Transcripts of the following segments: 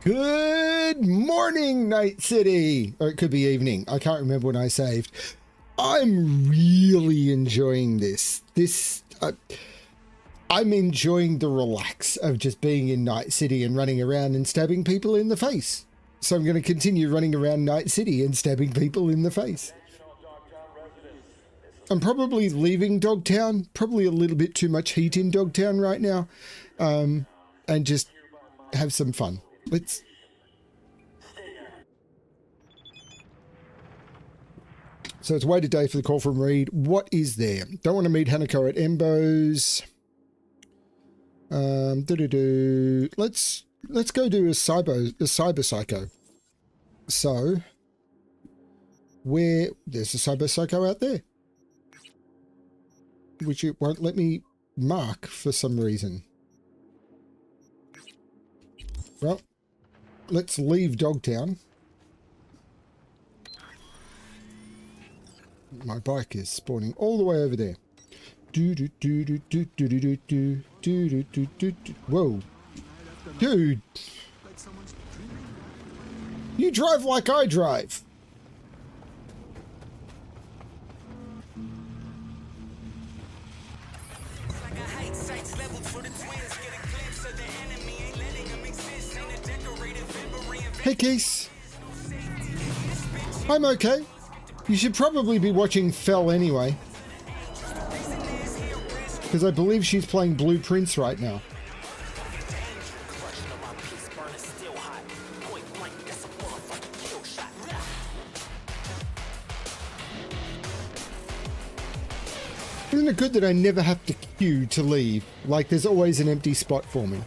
Good morning, Night City! Or it could be evening. I can't remember when I saved. I'm really enjoying this. I'm enjoying the relax of just being in Night City and running around and stabbing people in the face. So I'm going to continue running around Night City and stabbing people in the face. I'm probably leaving Dogtown. Probably a little bit too much heat in Dogtown right now. And just have some fun. Let's... So it's wait a day for the call from Reed. What is there? Don't want to meet Hanako at Embo's. Let's go do a cyber psycho. So there's a cyber psycho out there, which it won't let me mark for some reason. Well, let's leave Dogtown. My bike is spawning all the way over there. Whoa. Dude. You drive like I drive. Hey, Keith. I'm okay. You should probably be watching Fell anyway. Because I believe she's playing Blueprints right now. Isn't it good that I never have to queue to leave? Like there's always an empty spot for me.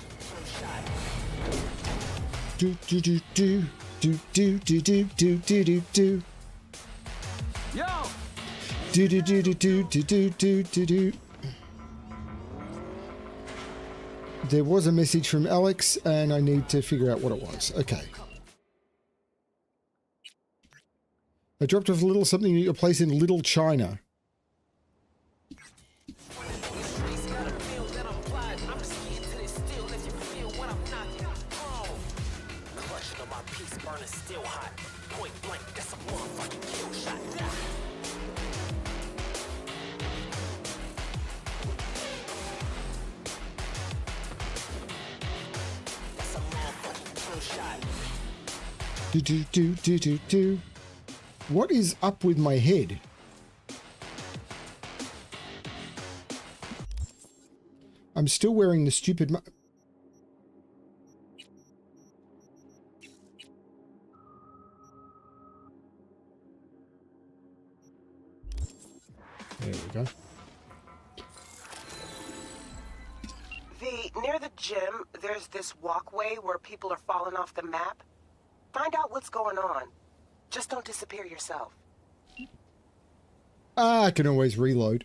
Do do do do do do do do do do do do. Yo. Do do do do do do do do do do. There was a message from Alex, and I need to figure out what it was. Okay. I dropped off a little something at your place in Little China. Do. What is up with my head? I'm still wearing the stupid There we go. Near the gym, there's this walkway where people are falling off the map. Find out what's going on. Just don't disappear yourself. I can always reload.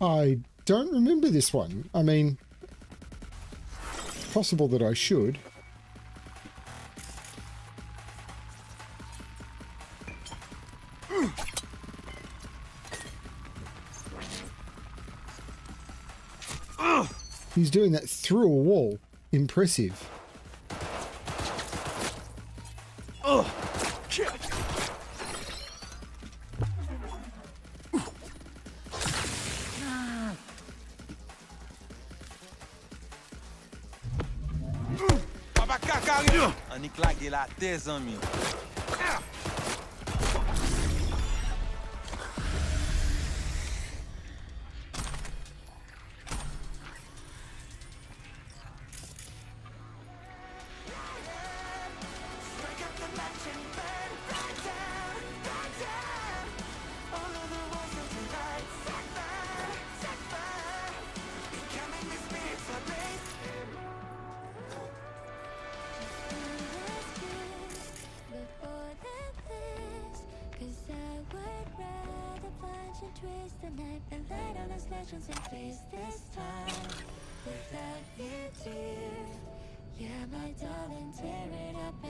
I don't remember this one. I mean, possible that I should. He's doing that through a wall. Impressive. Un éclat de la tête, ami.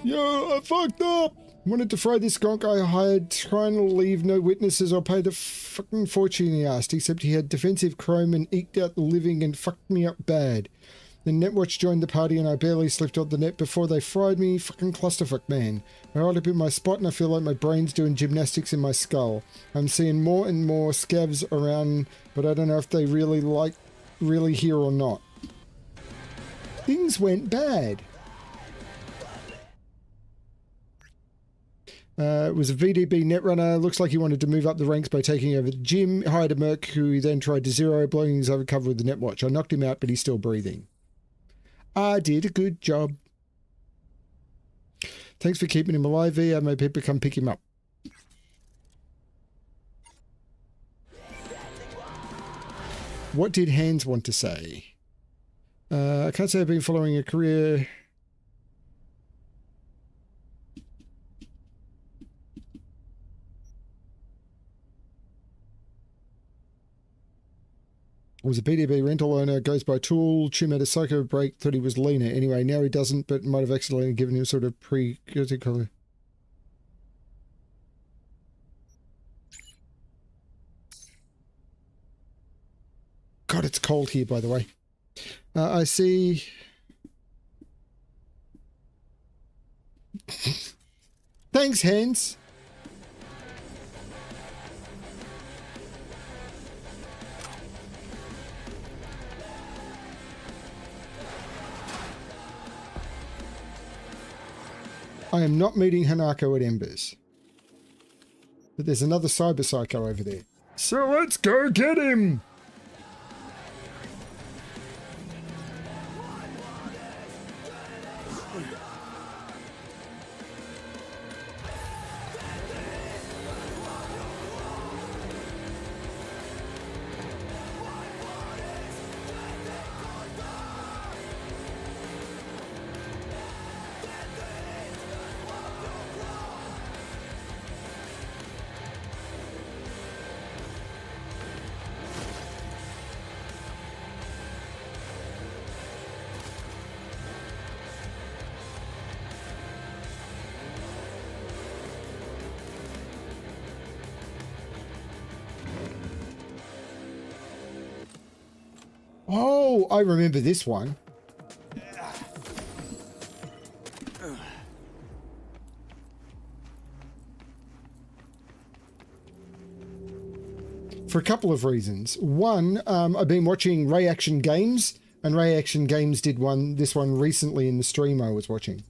Yo, I fucked up! Wanted to fry this skunk I hired, trying to leave no witnesses or pay the fucking fortune he asked, except he had defensive chrome and eked out the living and fucked me up bad. Then Netwatch joined the party and I barely slipped on the net before they fried me. Fucking clusterfuck, man. I rolled up in my spot and I feel like my brain's doing gymnastics in my skull. I'm seeing more and more scavs around, but I don't know if they really here or not. Things went bad. It was a VDB netrunner. Looks like he wanted to move up the ranks by taking over the gym. Hired a merc who he then tried to zero, blowing his overcover with the Netwatch. I knocked him out, but he's still breathing. I did a good job. Thanks for keeping him alive, V. I may people come pick him up. What did Hans want to say? I can't say I've been following a career... Was a PDB rental owner, goes by Tool, Chim had a psycho break, thought he was leaner. Anyway, now he doesn't, but might have accidentally given him sort of pre-critical. God, it's cold here, by the way. I see... Thanks, Hans. I am not meeting Hanako at Embers. But there's another cyber psycho over there. So let's go get him! Oh, I remember this one. For a couple of reasons. One, I've been watching Ray Action Games, and Ray Action Games did this one recently in the stream I was watching.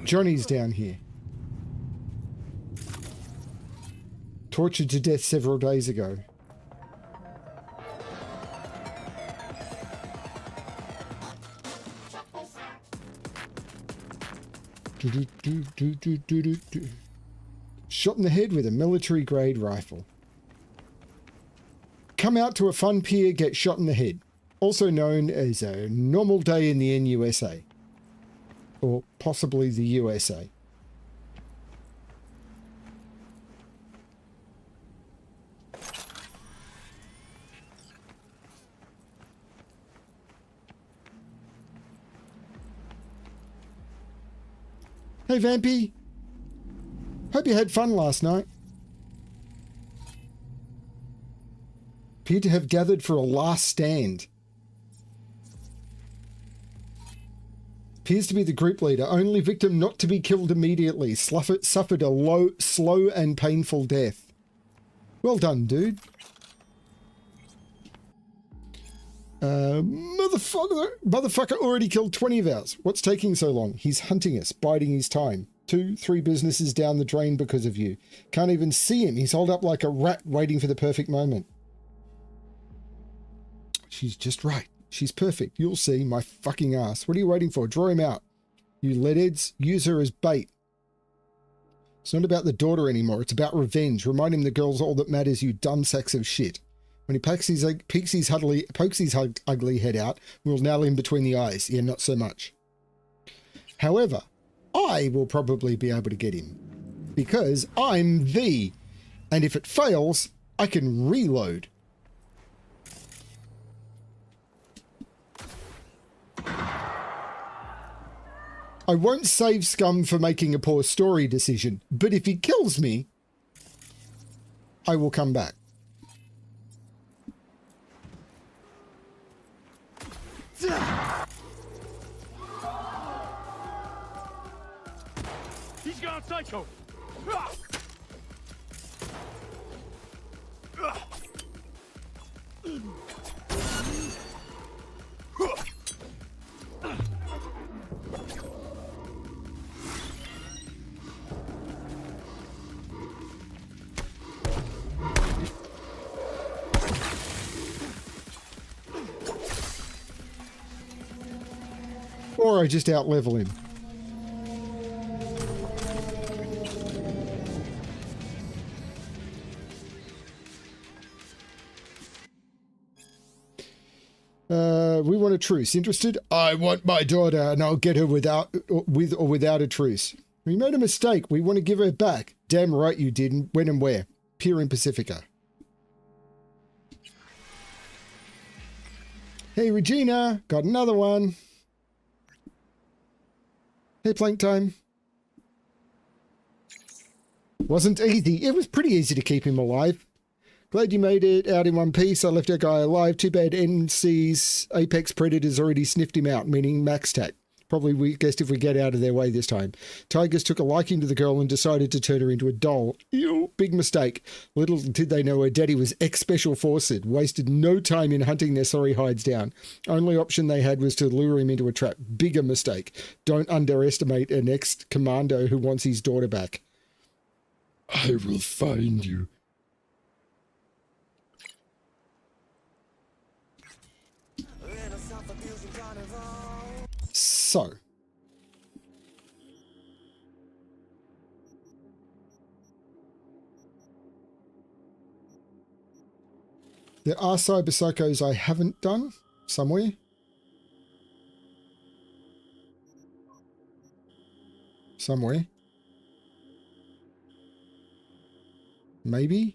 Johnny's down here. Tortured to death several days ago. Shot in the head with a military-grade rifle. Come out to a fun pier, get shot in the head. Also known as a normal day in the NUSA. Or possibly the USA. Hey Vampy, hope you had fun last night. Appear to have gathered for a last stand. Appears to be the group leader, only victim not to be killed immediately, suffered a slow and painful death. Well done, dude. Motherfucker already killed 20 of ours. What's taking so long? He's hunting us, biding his time. 2-3 businesses down the drain because of you. Can't even see him. He's holed up like a rat waiting for the perfect moment. She's just right. She's perfect. You'll see my fucking ass. What are you waiting for? Draw him out. You leadheads, use her as bait. It's not about the daughter anymore. It's about revenge. Remind him the girl's all that matters, you dumb sacks of shit. When he pokes his ugly head out, we'll nail him between the eyes. Yeah, not so much. However, I will probably be able to get him. Because I'm the... And if it fails, I can reload. I won't save Scum for making a poor story decision, but if he kills me, I will come back. He's gone psycho. Or I just outlevel him. We want a truce. Interested? I want my daughter, and I'll get her with or without a truce. We made a mistake. We want to give her back. Damn right you did. When and where? Pier in Pacifica. Hey, Regina. Got another one. Hey, Plank Time. Wasn't easy. It was pretty easy to keep him alive. Glad you made it out in one piece. I left our guy alive. Too bad NC's Apex Predators already sniffed him out, meaning Max Tac. Probably weakest if we get out of their way this time. Tigers took a liking to the girl and decided to turn her into a doll. Ew, big mistake. Little did they know her daddy was ex-Special Forces. Wasted no time in hunting their sorry hides down. Only option they had was to lure him into a trap. Bigger mistake. Don't underestimate an ex-commando who wants his daughter back. I will find you. So, there are cyber psychos I haven't done somewhere. Somewhere. Maybe.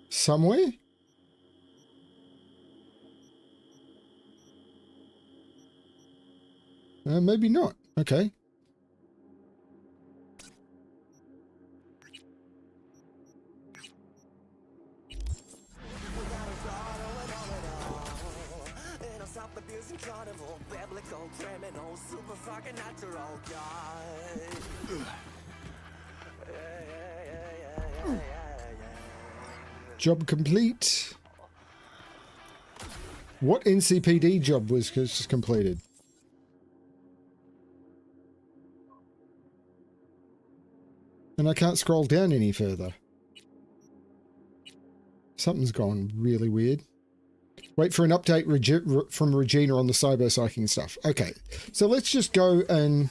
Somewhere? Maybe not. Okay. Job complete. What NCPD job was just completed? And I can't scroll down any further. Something's gone really weird. Wait for an update from Regina on the cyber psyching stuff. Okay, so let's just go and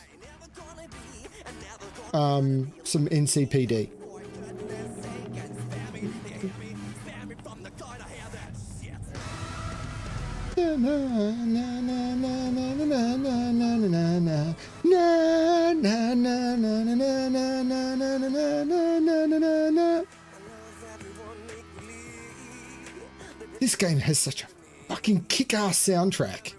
some NCPD. This game has such a fucking kick-ass soundtrack.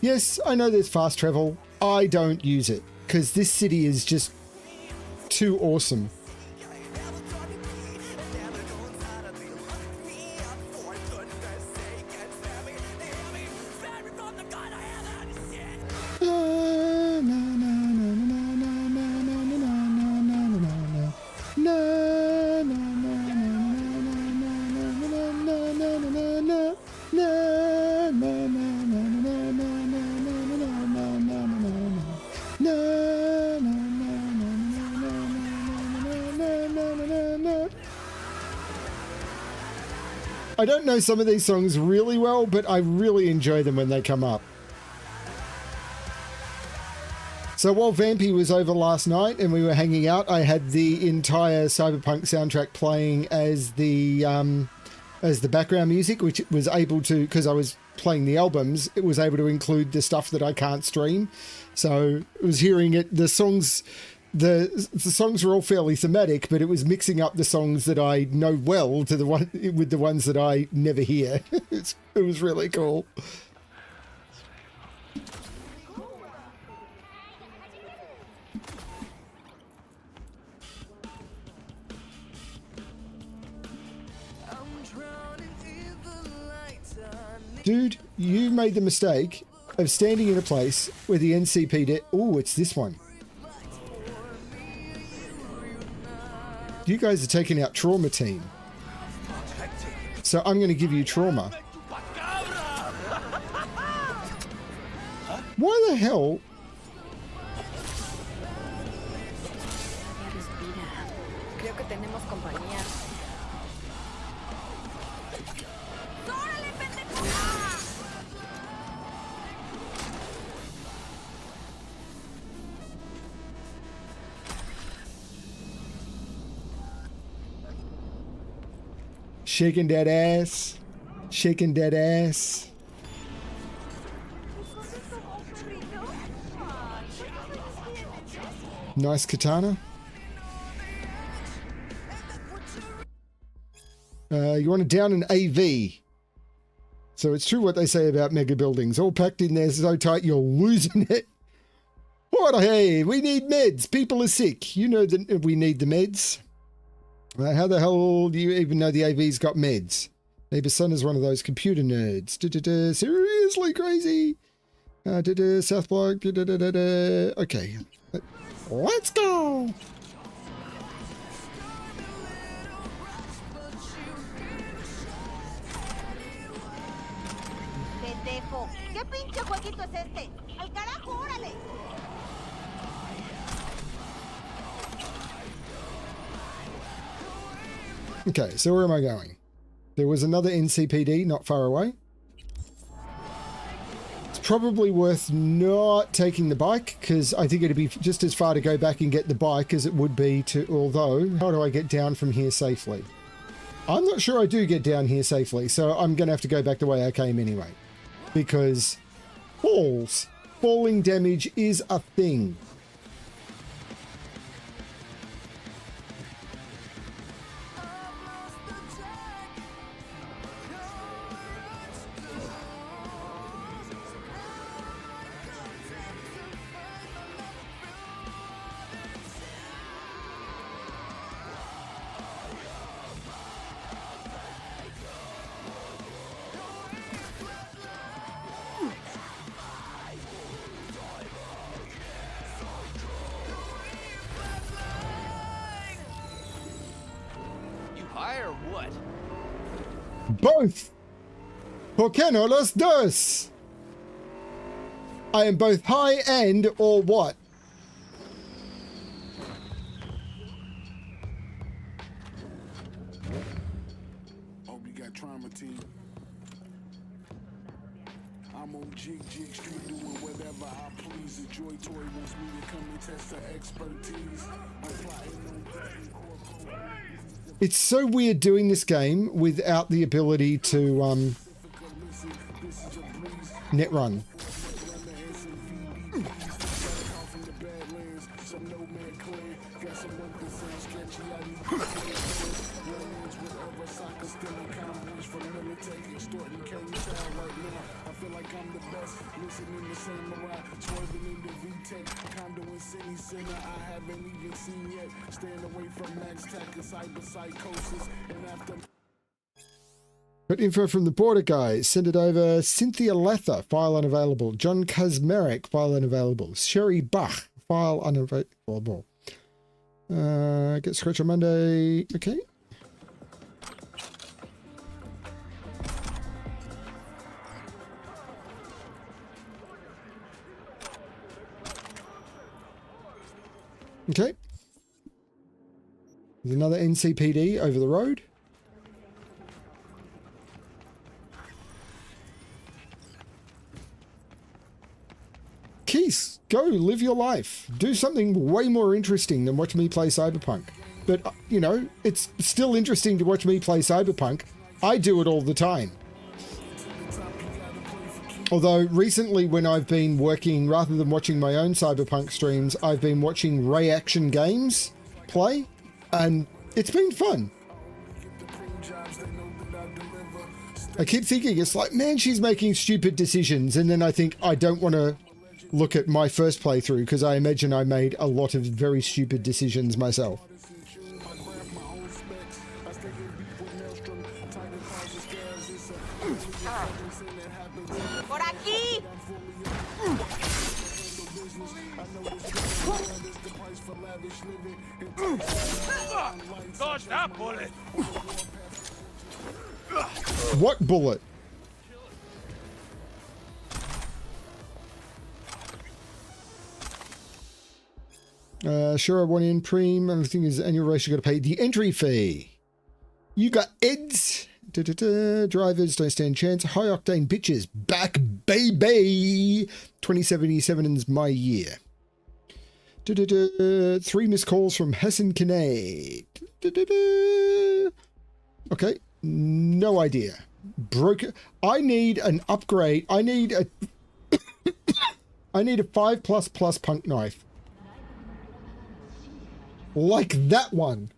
Yes, I know there's fast travel. I don't use it because this city is just too awesome. I don't know some of these songs really well, but I really enjoy them when they come up. So while Vampy was over last night and we were hanging out, I had the entire Cyberpunk soundtrack playing as the background music, which was able to, because I was playing the albums, it was able to include the stuff that I can't stream. So I was hearing it, the songs were all fairly thematic, but it was mixing up the songs that I know well to with the ones that I never hear. It was really cool. Dude, you made the mistake of standing in a place where the NCPD... Oh, it's this one. You guys are taking out Trauma Team. So I'm going to give you Trauma. Why the hell... Shaking that ass. Shaking that ass. Nice katana. You want to down an AV. So it's true what they say about mega buildings. All packed in there so tight you're losing it. What? Hey, we need meds. People are sick. You know that we need the meds. How the hell do you even know the AV's got meds? Neighbor's son is one of those computer nerds. Seriously crazy. South Block. Okay. Let's go. ¿Qué pinche jueguito es este? ¡Al carajo, órale! Okay, so where am I going? There was another NCPD not far away. It's probably worth not taking the bike because I think it'd be just as far to go back and get the bike as it would be to, although, how do I get down from here safely? I'm not sure I do get down here safely, so I'm going to have to go back the way I came anyway. Because falling damage is a thing. Both. ¿Por qué no los dos? I am both high and or what? Oh, we got Trauma Team. I'm on Jig Street doing whatever I please. The Joy Toy wants me to come and test her expertise. I'm plotting on corpo. It's so weird doing this game without the ability to net run. like I'm the best. Listening to Samurai, swerving in the VTech. Condo in City Center, I haven't even seen yet. Staying away from Max Tech and cyber psychosis. And after. Got info from the border guys. Send it over. Cynthia Lather, file unavailable. John Kazmarek, file unavailable. Sherry Bach, file unavailable. Get scratch on Monday. Okay. Okay. There's another NCPD over the road. Keith, go live your life. Do something way more interesting than watch me play Cyberpunk. But, you know, it's still interesting to watch me play Cyberpunk. I do it all the time. Although recently when I've been working, rather than watching my own Cyberpunk streams, I've been watching Ray Action Games play, and it's been fun. I keep thinking, it's like, man, she's making stupid decisions, and then I think I don't want to look at my first playthrough because I imagine I made a lot of very stupid decisions myself. Por aquí. Dodge that bullet! What bullet? Sure, I want in Preem. And the thing is, annual race, you got to pay the entry fee. You got EDs. Drivers don't stand chance. High octane bitches back, baby. 2077 is my year. 3 missed calls from Hassan Kinnaid. Okay, no idea. Broken. I need an upgrade. I need a. I need a 5++ punk knife. Like that one.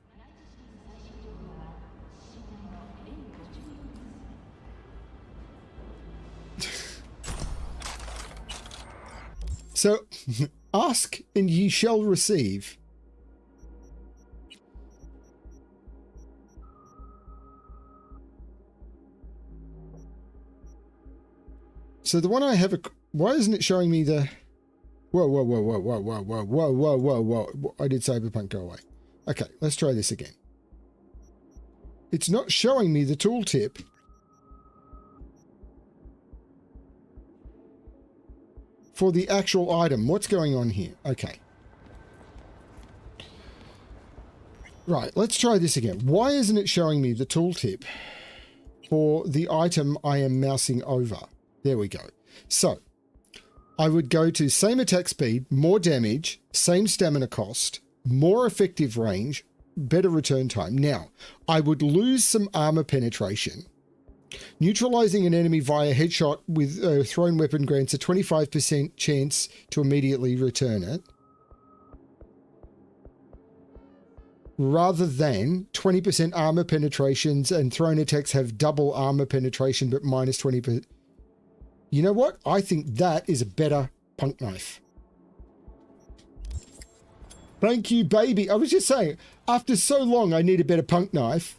So, ask and ye shall receive. So the one I have, why isn't it showing me the... Whoa. I did Cyberpunk go away. Okay, let's try this again. It's not showing me the tooltip. For the actual item. What's going on here? Okay. Right, let's try this again. Why isn't it showing me the tooltip for the item I am mousing over? There we go. So, I would go to same attack speed, more damage, same stamina cost, more effective range, better return time. Now, I would lose some armor penetration. Neutralizing an enemy via headshot with a thrown weapon grants a 25% chance to immediately return it. Rather than 20% armor penetrations and thrown attacks have double armor penetration but minus 20%. You know what? I think that is a better punk knife. Thank you, baby. I was just saying, after so long, I need a better punk knife.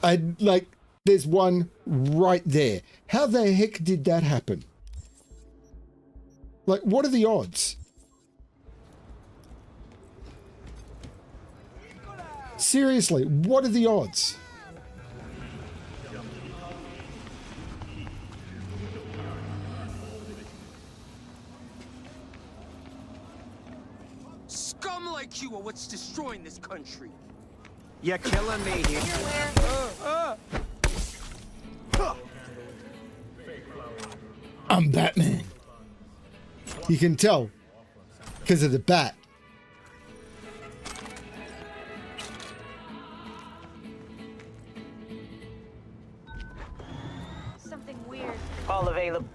And, like, there's one right there. How the heck did that happen? Like, what are the odds? Seriously, what are the odds? Scum like you are what's destroying this country. You're killing me here. I'm Batman. You can tell because of the bat. Something weird. All available.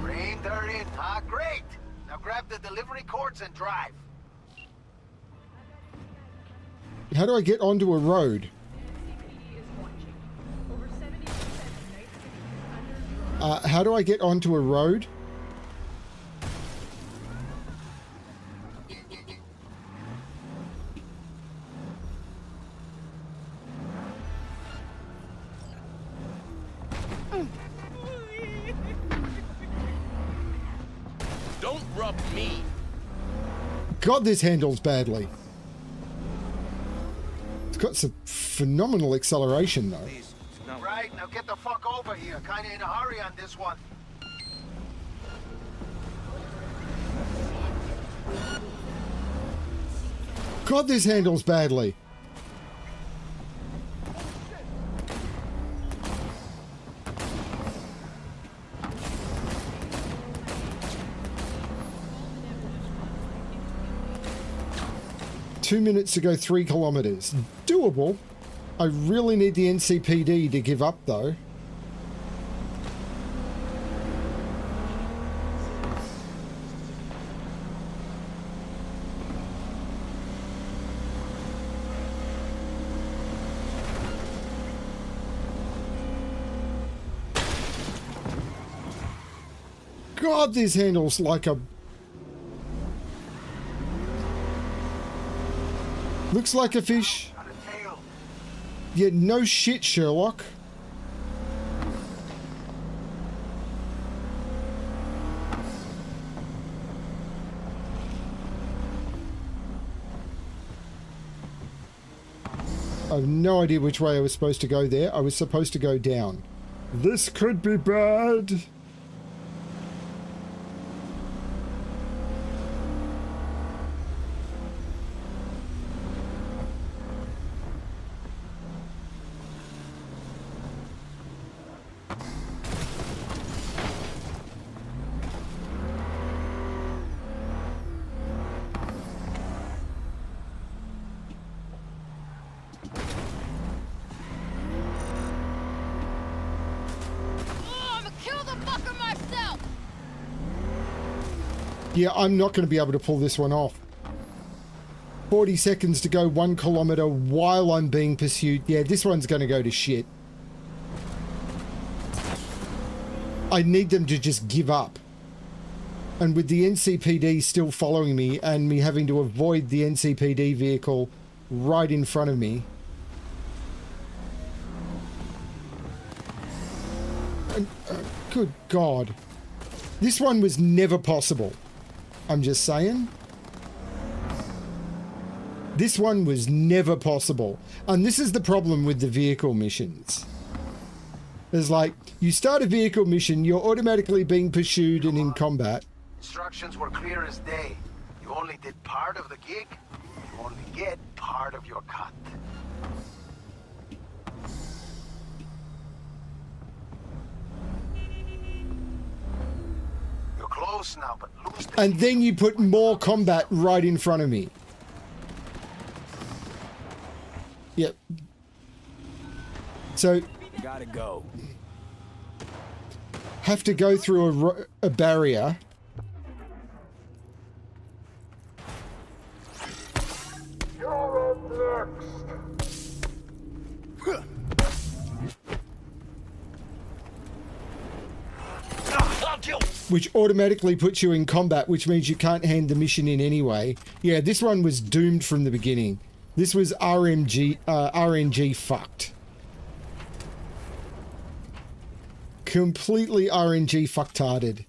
Green, they're in. Ah, great. Now grab the delivery cords and drive. How do I get onto a road? How do I get onto a road? Don't rub me. God, this handles badly. It's got some phenomenal acceleration, though. Please, no. Right, now get the fuck over here. Kinda in a hurry on this one. God, this handles badly. Two minutes to go 3 kilometers. Doable. I really need the NCPD to give up, though. God, this handles like a... Looks like a fish. Got a tail. Yeah, no shit, Sherlock. I have no idea which way I was supposed to go there. I was supposed to go down. This could be bad. Yeah, I'm not going to be able to pull this one off. 40 seconds to go 1 kilometer while I'm being pursued. Yeah, this one's going to go to shit. I need them to just give up. And with the NCPD still following me and me having to avoid the NCPD vehicle right in front of me. And, good God. This one was never possible. I'm just saying. This one was never possible. And this is the problem with the vehicle missions. It's like, you start a vehicle mission, you're automatically being pursued and in combat. Instructions were clear as day. You only did part of the gig. You only get part of your cut. Close now, but lose the And then you put more combat right in front of me. Yep. So Gotta go. have to go through a barrier. You're up next. Which automatically puts you in combat, which means you can't hand the mission in anyway. Yeah, this one was doomed from the beginning. This was RNG fucked. Completely RNG fucktarded.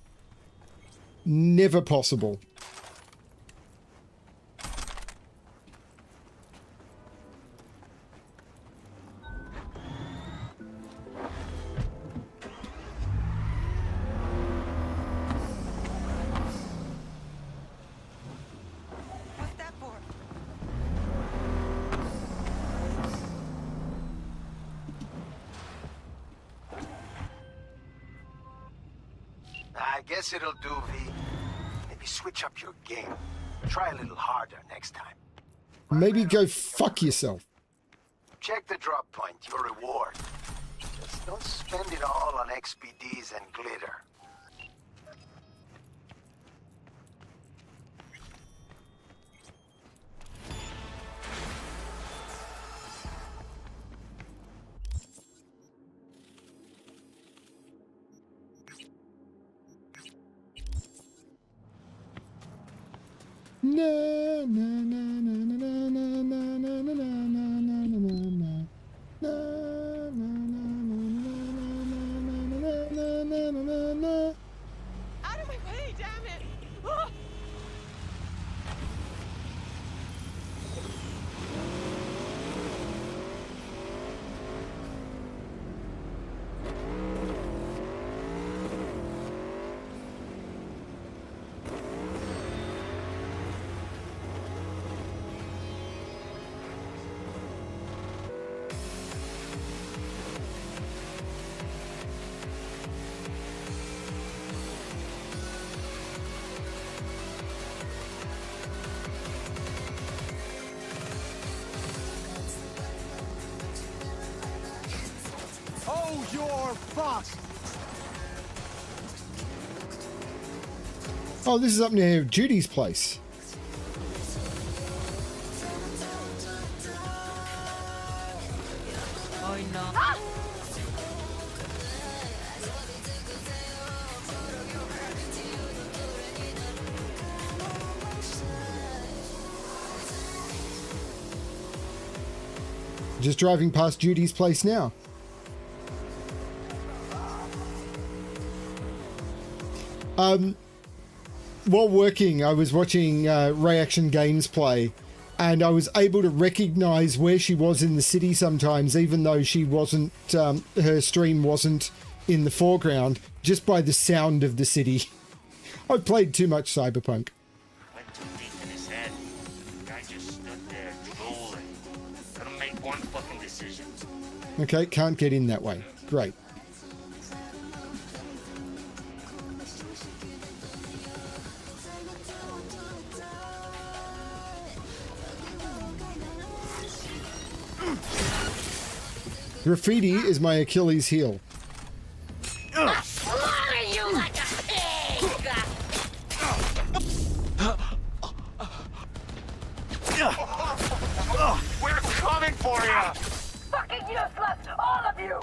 Never possible. What's that for? I guess it'll do, V. Maybe switch up your game. Try a little harder next time. Maybe go fuck yourself. Check the drop point, your reward. Just don't spend it all on XPDs and glitter. Na na na na na na na na na na na na na na. Na na na na na na na. Out of my way, damn it! Ah! Oh, you're fucked! Oh, this is up near Judy's place. Oh no. Just driving past Judy's place now. While working, I was watching Reaction Games play, and I was able to recognize where she was in the city sometimes, even though she wasn't, her stream wasn't in the foreground, just by the sound of the city. I've played too much Cyberpunk. Went too deep in his head. The guy just stood there drooling. Couldn't make one fucking decision. Okay, can't get in that way. Great. Graffiti is my Achilles heel. We're coming for you! Fucking useless, all of you!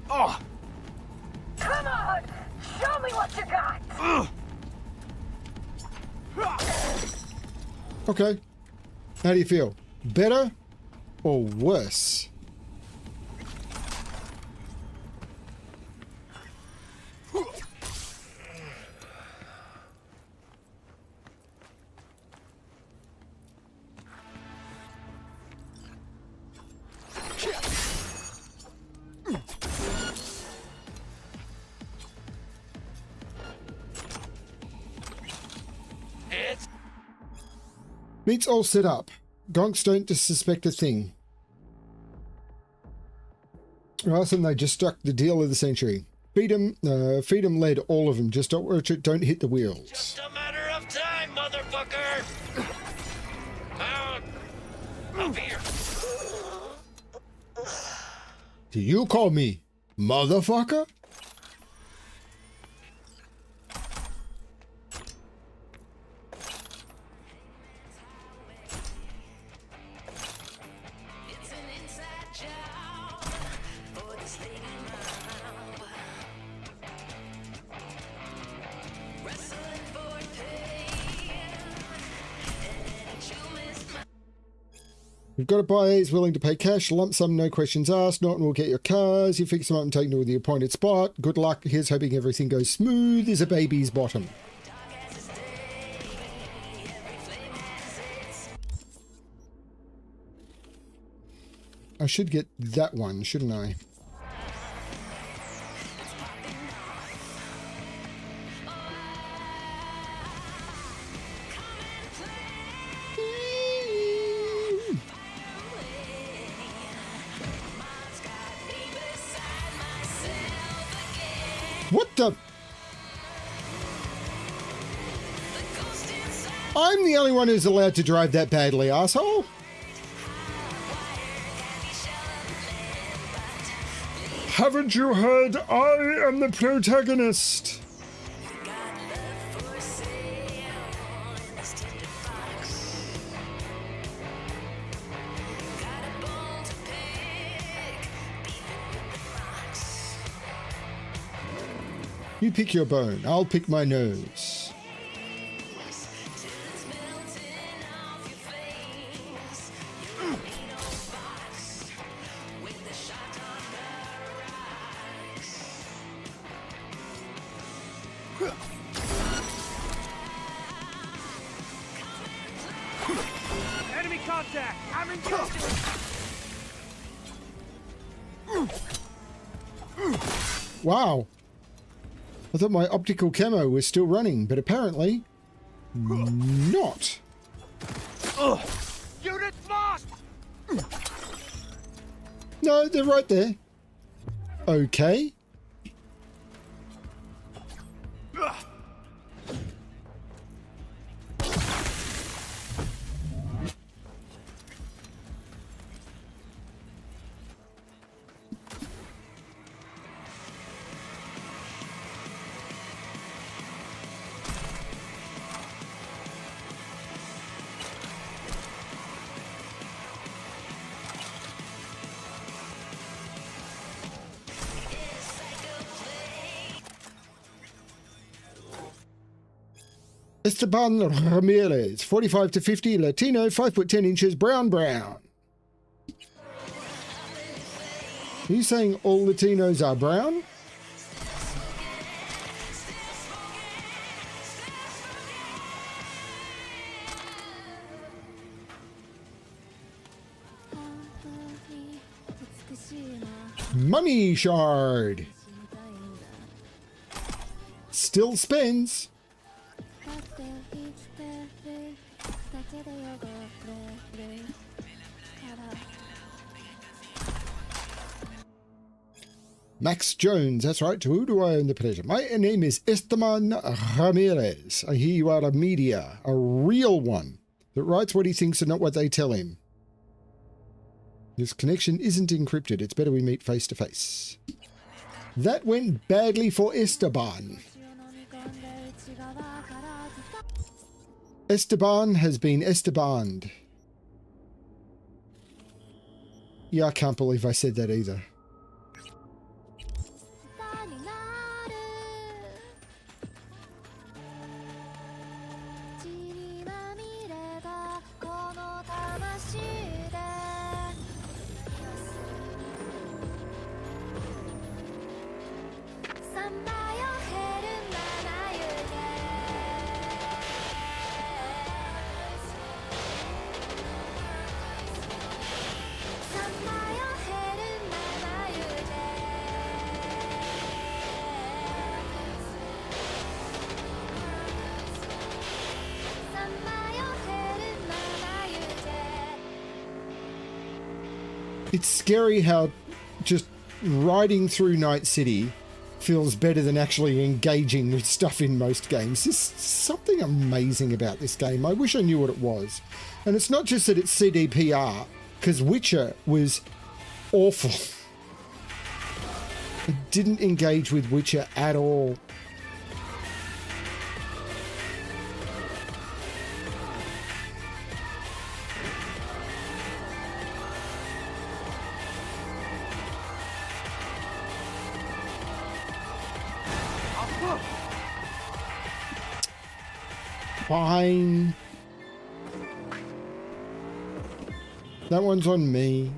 Oh! Come on! Show me what you got! Okay. How do you feel? Better or worse? It's Meat's all set up. Gonks don't suspect a thing. Awesome, they just struck the deal of the century. Feed 'em lead, all of them. Just don't watch it, don't hit the wheels. just a matter of time, motherfucker! Up here. Do you call me motherfucker? You've got a buyer is willing to pay cash, lump sum, no questions asked. Norton will get your cars. You fix them up and take them to the appointed spot. Good luck. Here's hoping everything goes smooth as a baby's bottom. I should get that one, shouldn't I? What the? I'm the only one who's allowed to drive that badly, asshole. Haven't you heard? I am the protagonist. You pick your bone, I'll pick my nose. Enemy contact! I'm engaged! Wow. I thought my optical camo was still running, but apparently not. Units lost! No, they're right there. Okay. Esteban Ramirez, 45 to 50, Latino, 5 foot 10 inches, brown. Are you saying all Latinos are brown? Money shard. Still spends. Max Jones, that's right. To who do I own the pleasure? My name is Esteban Ramirez. I hear you are a media, a real one, that writes what he thinks and not what they tell him. This connection isn't encrypted. It's better we meet face to face. That went badly for Esteban. Esteban has been Estebaned. Yeah, I can't believe I said that either. It's scary how just riding through Night City feels better than actually engaging with stuff in most games. There's something amazing about this game. I wish I knew what it was. And it's not just that it's CDPR, because Witcher was awful. I didn't engage with Witcher at all. Fine. That one's on me.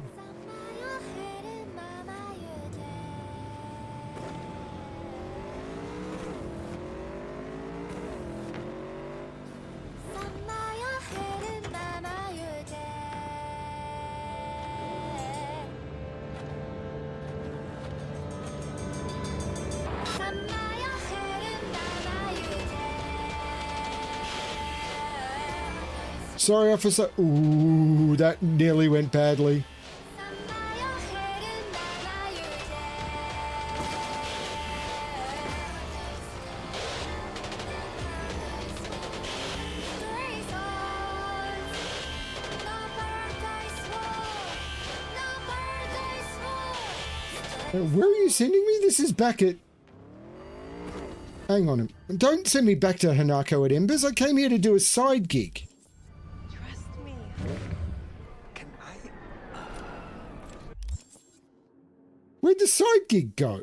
Sorry, officer. Ooh, that nearly went badly. Where are you sending me? This is back at... Hang on. Don't send me back to Hanako at Embers. I came here to do a side gig. Where'd the side gig go?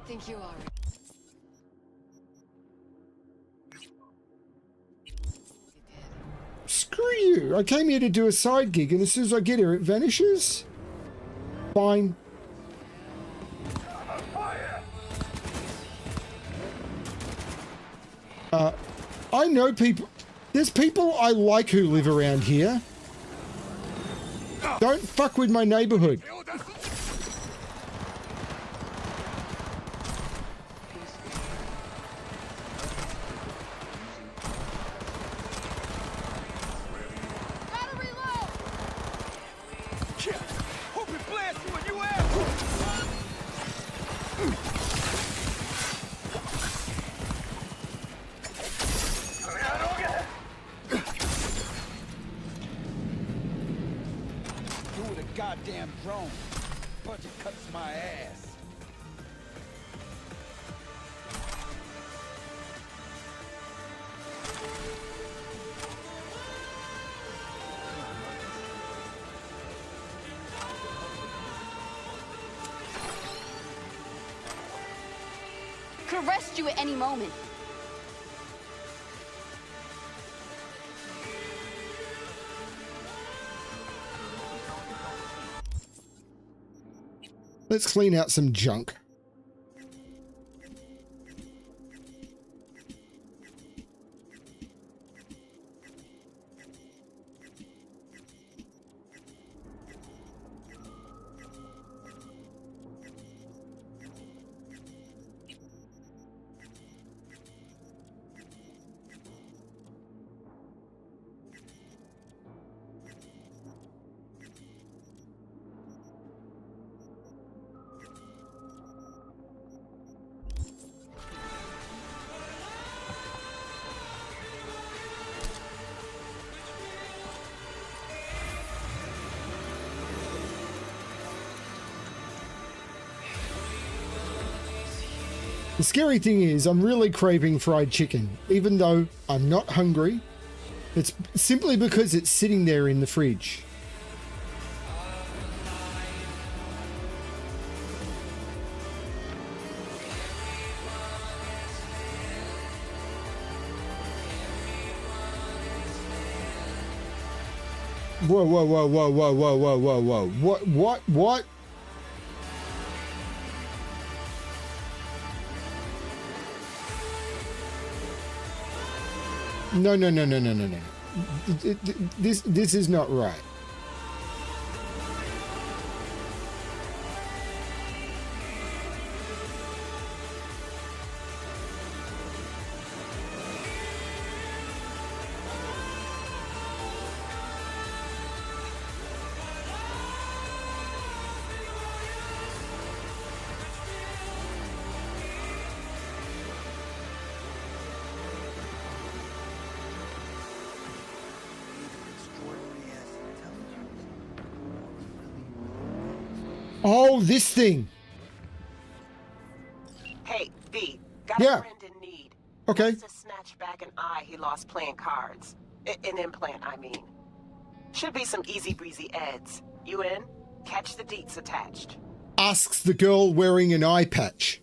Think you are. Screw you. I came here to do a side gig and as soon as I get here it vanishes. Fine. I know people. There's people I like who live around here. Don't fuck with my neighborhood. Gotta reload! Hope it blasts you when you ask. Do with a goddamn drone. Budget cuts my ass. Could arrest you at any moment. Let's clean out some junk. The scary thing is, I'm really craving fried chicken, even though I'm not hungry. It's simply because it's sitting there in the fridge. Whoa, whoa, whoa, whoa, whoa, whoa, whoa, whoa, whoa. What? No. This is not right. Oh, this thing. Hey, V, got Yeah. a friend in need. Okay. Wants to snatch back an eye he lost playing cards. An implant, I mean. Should be some easy breezy eds. You in? Catch the deets attached. Asks the girl wearing an eye patch.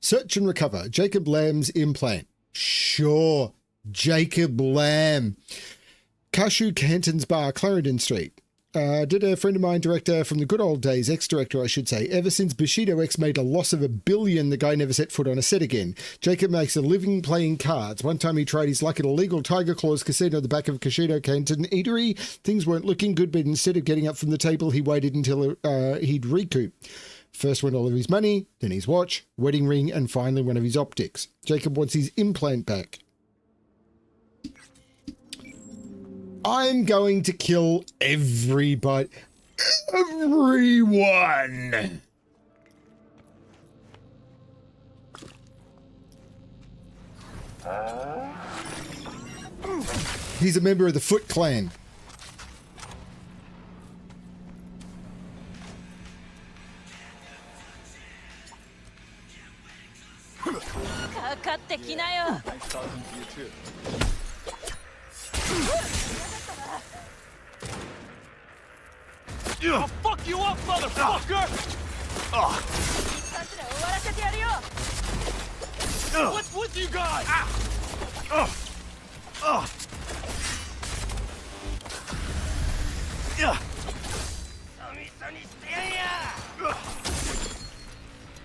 Search and recover Jacob Lamb's implant. Sure, Jacob Lamb. Cashew Canton's Bar, Clarendon Street. Did a friend of mine, director from the good old days, ex-director I should say, ever since Bushido X made a loss of $1 billion, the guy never set foot on a set again. Jacob makes a living playing cards. One time he tried his luck at a legal Tiger Claws casino at the back of Cashido Canton Eatery. Things weren't looking good, but instead of getting up from the table, he waited until he'd recoup. First went all of his money, then his watch, wedding ring, and finally one of his optics. Jacob wants his implant back. I'm going to kill everybody. Everyone! He's a member of the Foot Clan. Nice talking to you too. I'll fuck you up, motherfucker! What's with you guys?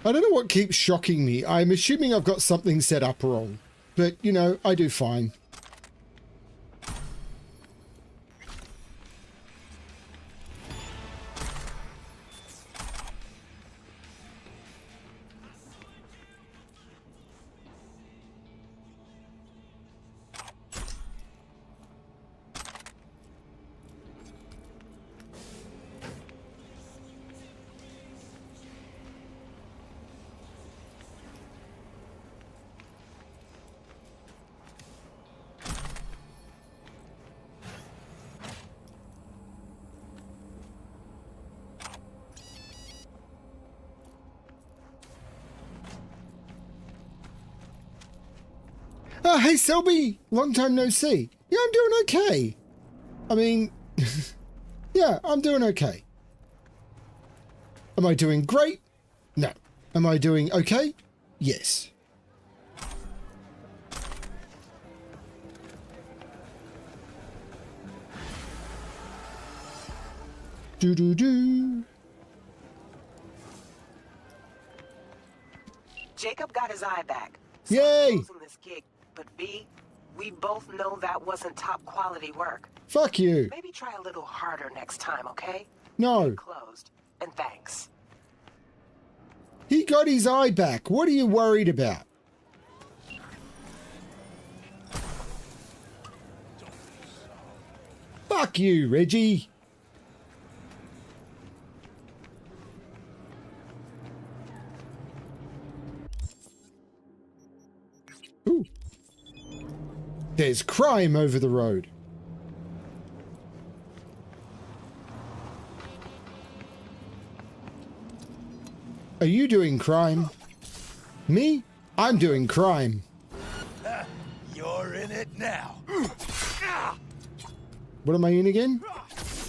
I don't know what keeps shocking me. I'm assuming I've got something set up wrong. But, you know, I do fine. Oh, hey, Selby! Long time no see. Yeah, I'm doing okay. I mean, yeah, I'm doing okay. Am I doing great? No. Am I doing okay? Yes. Do-do-do. Jacob got his eye back. Yay! I'm closing this gig, but V, we both know that wasn't top quality work. Fuck you. Maybe try a little harder next time, okay? No. Closed. And thanks. He got his eye back. What are you worried about? Fuck you, Reggie. Ooh. There's crime over the road. Are you doing crime? Me? I'm doing crime. You're in it now. What am I in again?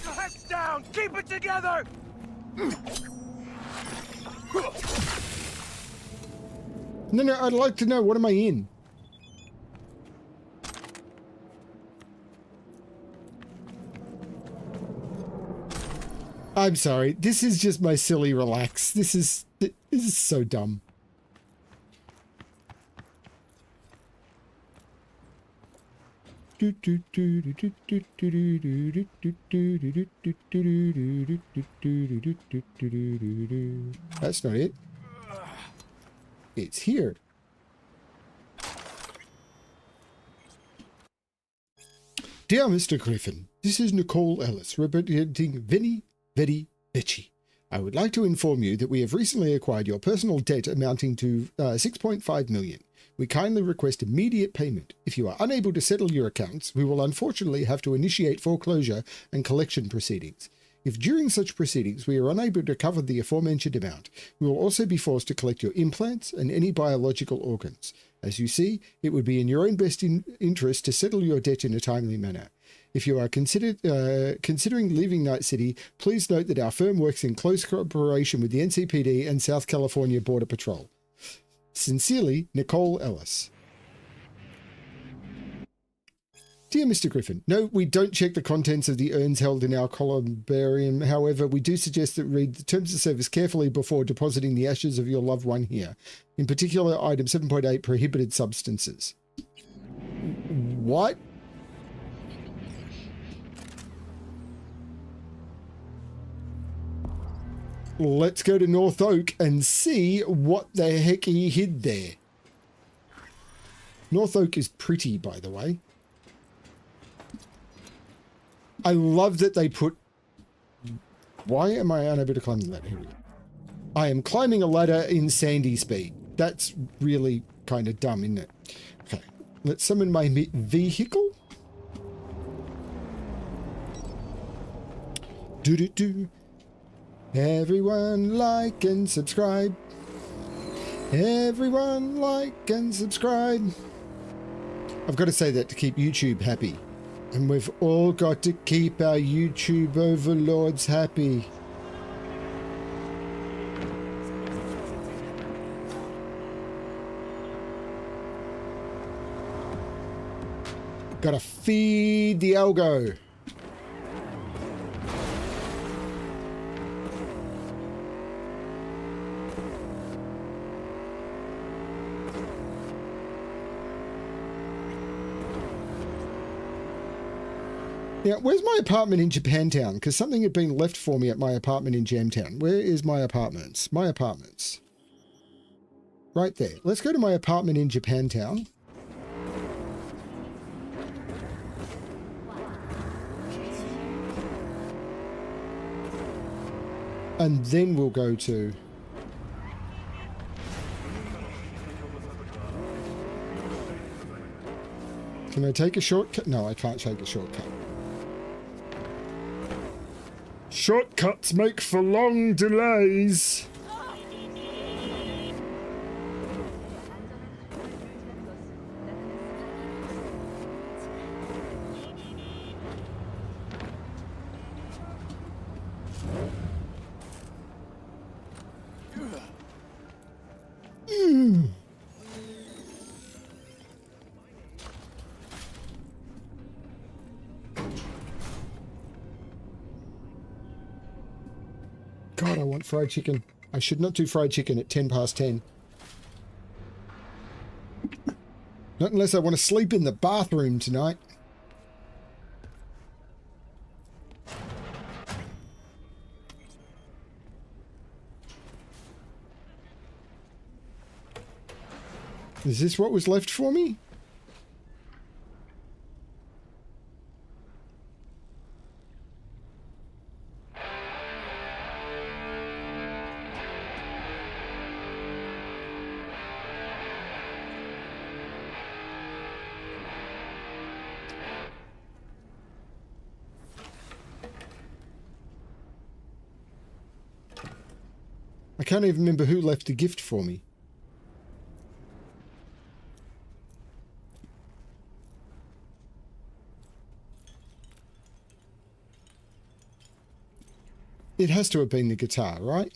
Heads down! Keep it together! No, I'd like to know, what am I in? I'm sorry. This is just my silly relax. This is so dumb. That's not it. It's here. Dear Mr. Griffin, this is Nicole Ellis representing Vinny Very Bitchy. I would like to inform you that we have recently acquired your personal debt amounting to 6.5 million. We kindly request immediate payment. If you are unable to settle your accounts, we will unfortunately have to initiate foreclosure and collection proceedings. If during such proceedings we are unable to cover the aforementioned amount, we will also be forced to collect your implants and any biological organs. As you see, it would be in your own best interest to settle your debt in a timely manner. If you are considering leaving Night City, please note that our firm works in close cooperation with the NCPD and South California Border Patrol. Sincerely, Nicole Ellis. Dear Mr. Griffin, no, we don't check the contents of the urns held in our columbarium. However, we do suggest that read the terms of service carefully before depositing the ashes of your loved one here. In particular, item 7.8, prohibited substances. What? Let's go to North Oak and see what the heck he hid there. North Oak is pretty, by the way. I love that they put... Why am I unable to climb the ladder? Here we go. I am climbing a ladder in sandy speed. That's really kind of dumb, isn't it? Okay, let's summon my vehicle. Do-do-do. Everyone like and subscribe. Everyone like and subscribe. I've got to say that to keep YouTube happy. And we've all got to keep our YouTube overlords happy. Gotta feed the algo. Now, where's my apartment in Japantown? Because something had been left for me at my apartment in Jamtown. Where is my apartments? My apartments. Right there. Let's go to my apartment in Japantown. And then we'll go to... Can I take a shortcut? No, I can't take a shortcut. Shortcuts make for long delays. God, I want fried chicken. I should not do fried chicken at 10 past 10. Not unless I want to sleep in the bathroom tonight. Is this what was left for me? I can't even remember who left a gift for me. It has to have been the guitar, right?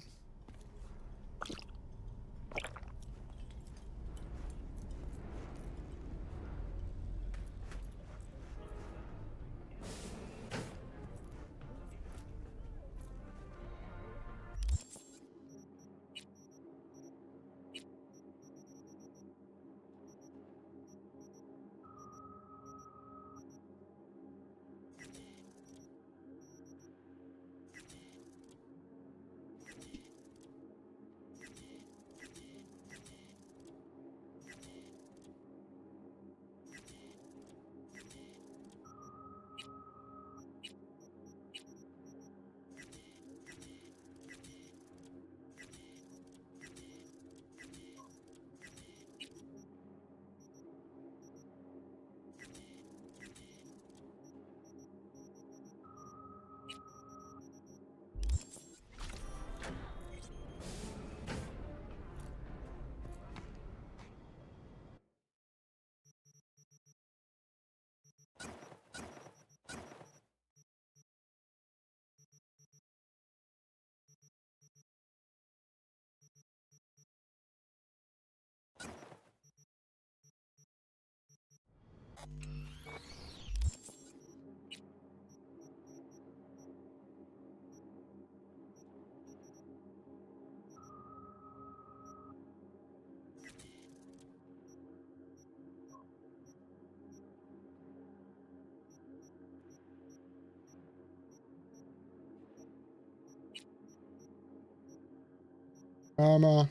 Armor,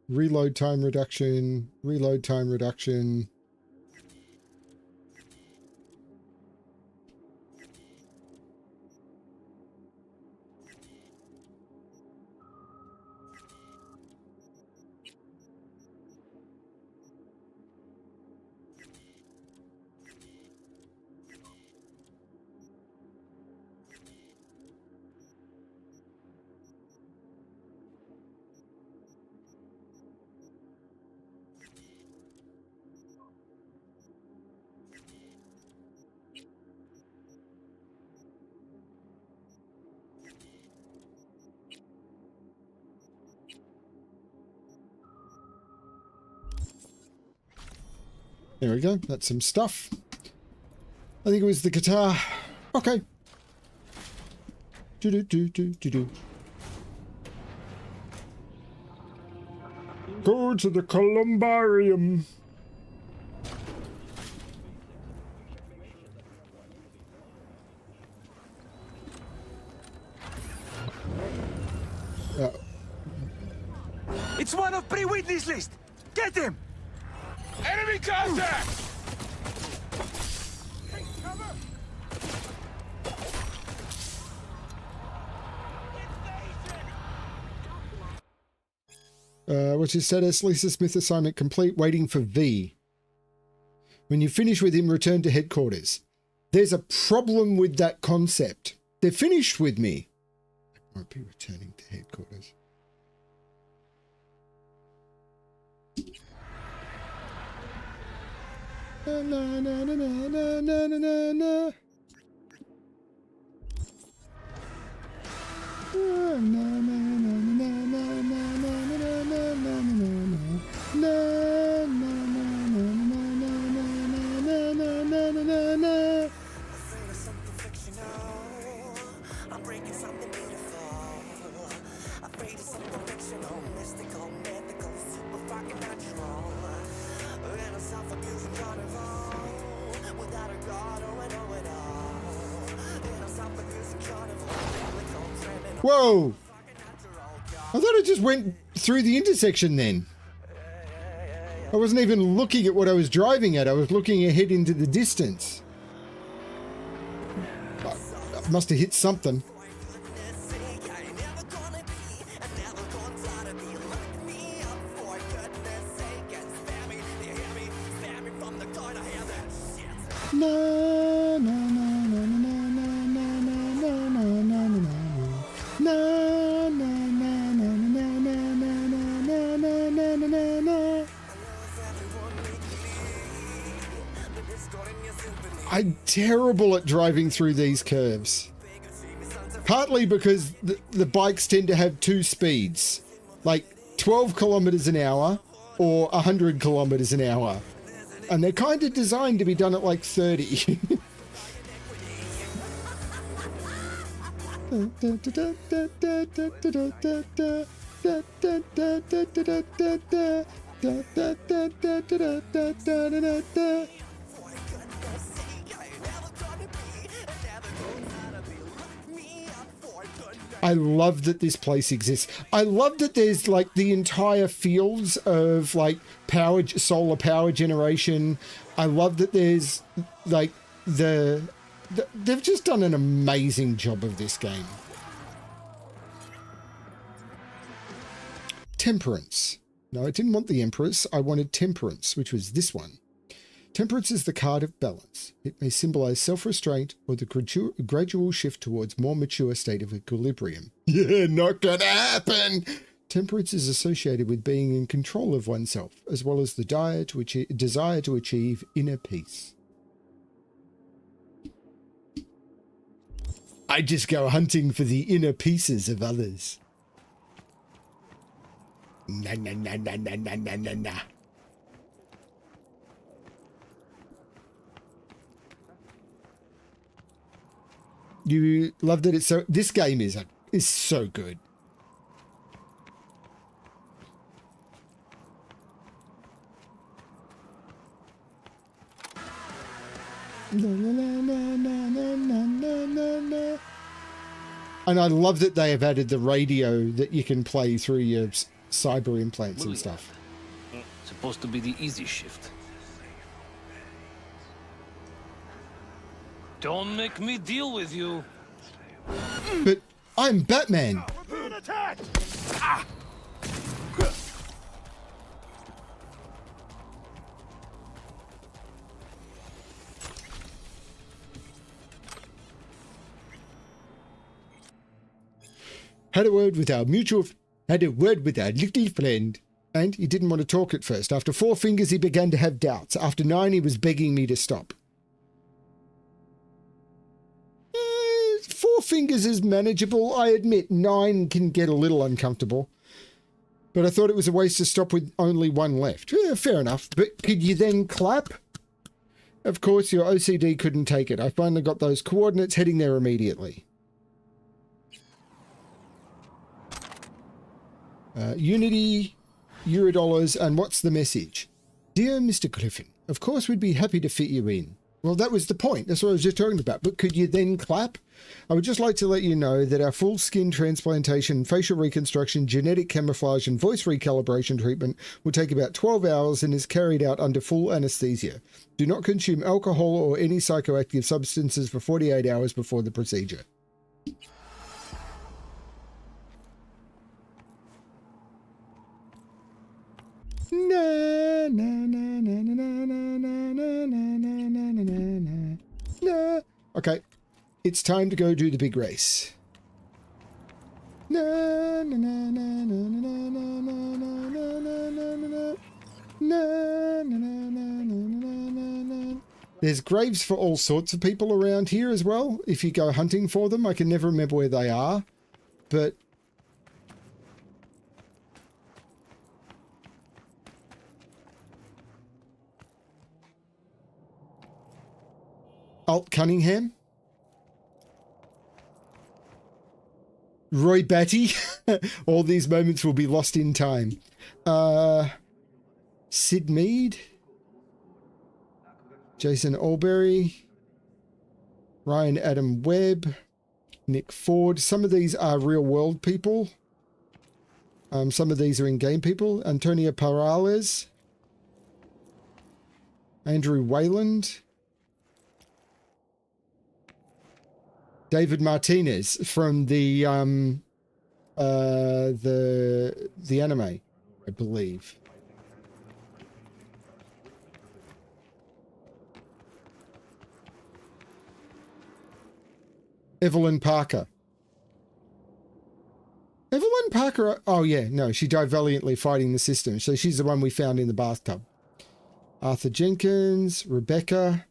reload time reduction, reload time reduction. There we go. That's some stuff. I think it was the guitar. Okay. Do-do-do-do-do-do. Go to the columbarium. It's one of pre-witness list. Get him! Enemy contact! What's his status? Lisa Smith assignment complete, waiting for V. When you finish with him, return to headquarters. There's a problem with that concept. They're finished with me. I might be returning to headquarters. Na, na, na, na, na, na, na, na, na. Na, na, na, na, na, na, na, na, na. Whoa! I thought I just went through the intersection then. I wasn't even looking at what I was driving at. I was looking ahead into the distance. I must have hit something. Na, na, na, na, na, na, na, na, na, na, na, na. Na, na, na, na, na, na, na, na, na, na, na, na. I'm terrible at driving through these curves. Partly because the bikes tend to have two speeds, like 12 kilometers an hour or 100 kilometers an hour. And they're kind of designed to be done at like 30. I love that this place exists. I love that there's like the entire fields of like solar power generation. I love that there's like they've just done an amazing job of this game. Temperance. No, I didn't want the Empress. I wanted Temperance, which was this one. Temperance is the card of balance. It may symbolize self-restraint or the gradual shift towards more mature state of equilibrium. Yeah, not gonna happen! Temperance is associated with being in control of oneself, as well as the desire to achieve inner peace. I just go hunting for the inner pieces of others. Na na na na na na na na na. You love that it's so. This game is so good. Na, na, na, na, na, na, na, na. And I love that they have added the radio that you can play through your cyber implants and stuff. Supposed to be the easy shift. Don't make me deal with you. But I'm Batman. We're being attacked! Had a word with our little friend, and he didn't want to talk at first. After 4 fingers, he began to have doubts. After 9, he was begging me to stop. 4 fingers is manageable. I admit 9 can get a little uncomfortable. But I thought it was a waste to stop with only 1 left. Yeah, fair enough. But could you then clap? Of course, your OCD couldn't take it. I finally got those coordinates, heading there immediately. Unity, Eurodollars, and what's the message? Dear Mr. Griffin, of course we'd be happy to fit you in. Well, that was the point. That's what I was just talking about. But could you then clap? I would just like to let you know that our full skin transplantation, facial reconstruction, genetic camouflage, and voice recalibration treatment will take about 12 hours and is carried out under full anesthesia. Do not consume alcohol or any psychoactive substances for 48 hours before the procedure. Na, na, na, na, na, na, na, na, na, na, na, na, na. Okay, it's time to go do the big race. Na, na, na, na, na, na, na, na, na, na, na, na, na, na, na. There's graves for all sorts of people around here as well. If you go hunting for them, I can never remember where they are, but Alt Cunningham, Roy Batty. All these moments will be lost in time. Sid Mead, Jason Albury, Ryan Adam Webb, Nick Ford. Some of these are real world people. Some of these are in-game people. Antonio Perales, Andrew Wayland, David Martinez from the anime, I believe. Evelyn Parker. Evelyn Parker, oh yeah, no, she died valiantly fighting the system. So she's the one we found in the bathtub. Arthur Jenkins, Rebecca,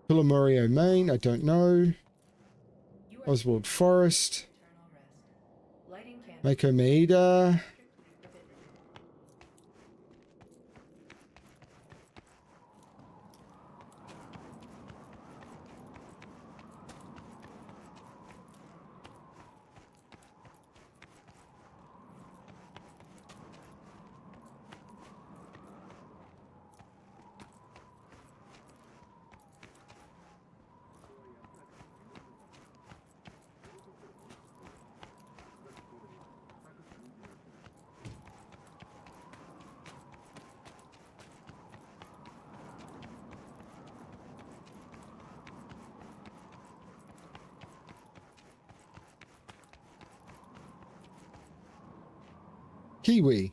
Pilamorio Main, I don't know. Oswald Forrest, Mako Maeda, Kiwi.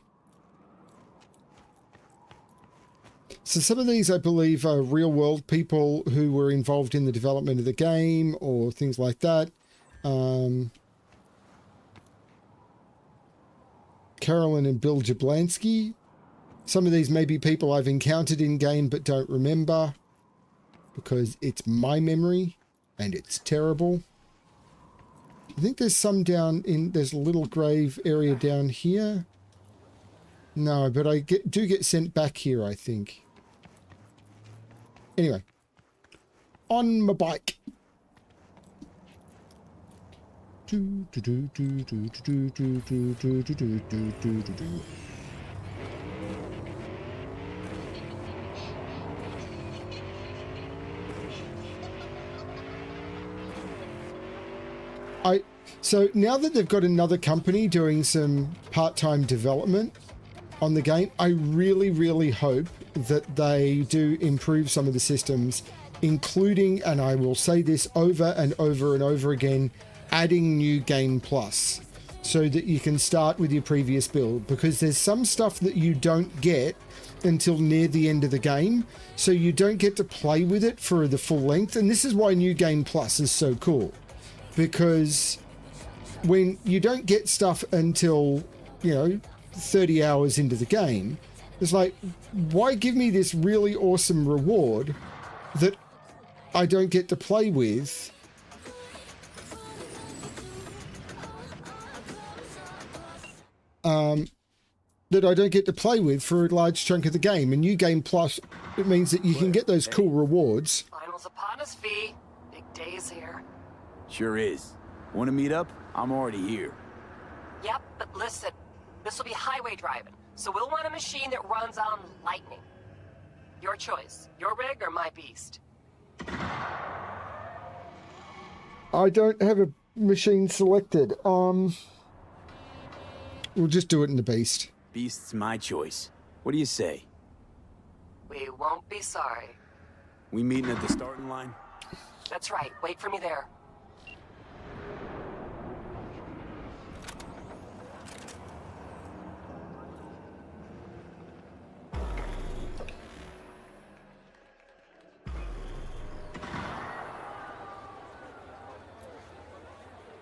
So some of these, I believe, are real world people who were involved in the development of the game or things like that. Carolyn and Bill Jablansky. Some of these may be people I've encountered in game but don't remember because it's my memory and it's terrible. I think there's some down in, there's a little grave area down here. No, but I do get sent back here, I think. Anyway, on my bike. So now that they've got another company doing some part-time development on the game, I really, really hope that they do improve some of the systems, including, and I will say this over and over and over again, adding new game plus so that you can start with your previous build, because there's some stuff that you don't get until near the end of the game, so you don't get to play with it for the full length. And this is why new game plus is so cool, because when you don't get stuff until, 30 hours into the game, it's like, why give me this really awesome reward that I don't get to play with? That I don't get to play with for a large chunk of the game. And New Game Plus, it means that you can get those cool rewards. Finals upon us, V. Big days here. Sure is. Want to meet up? I'm already here. Yep, but listen, this will be highway driving, so we'll want a machine that runs on lightning. Your choice, your rig or my beast. I don't have a machine selected. We'll just do it in the beast. Beast's my choice. What do you say? We won't be sorry. We meeting at the starting line? That's right. Wait for me there.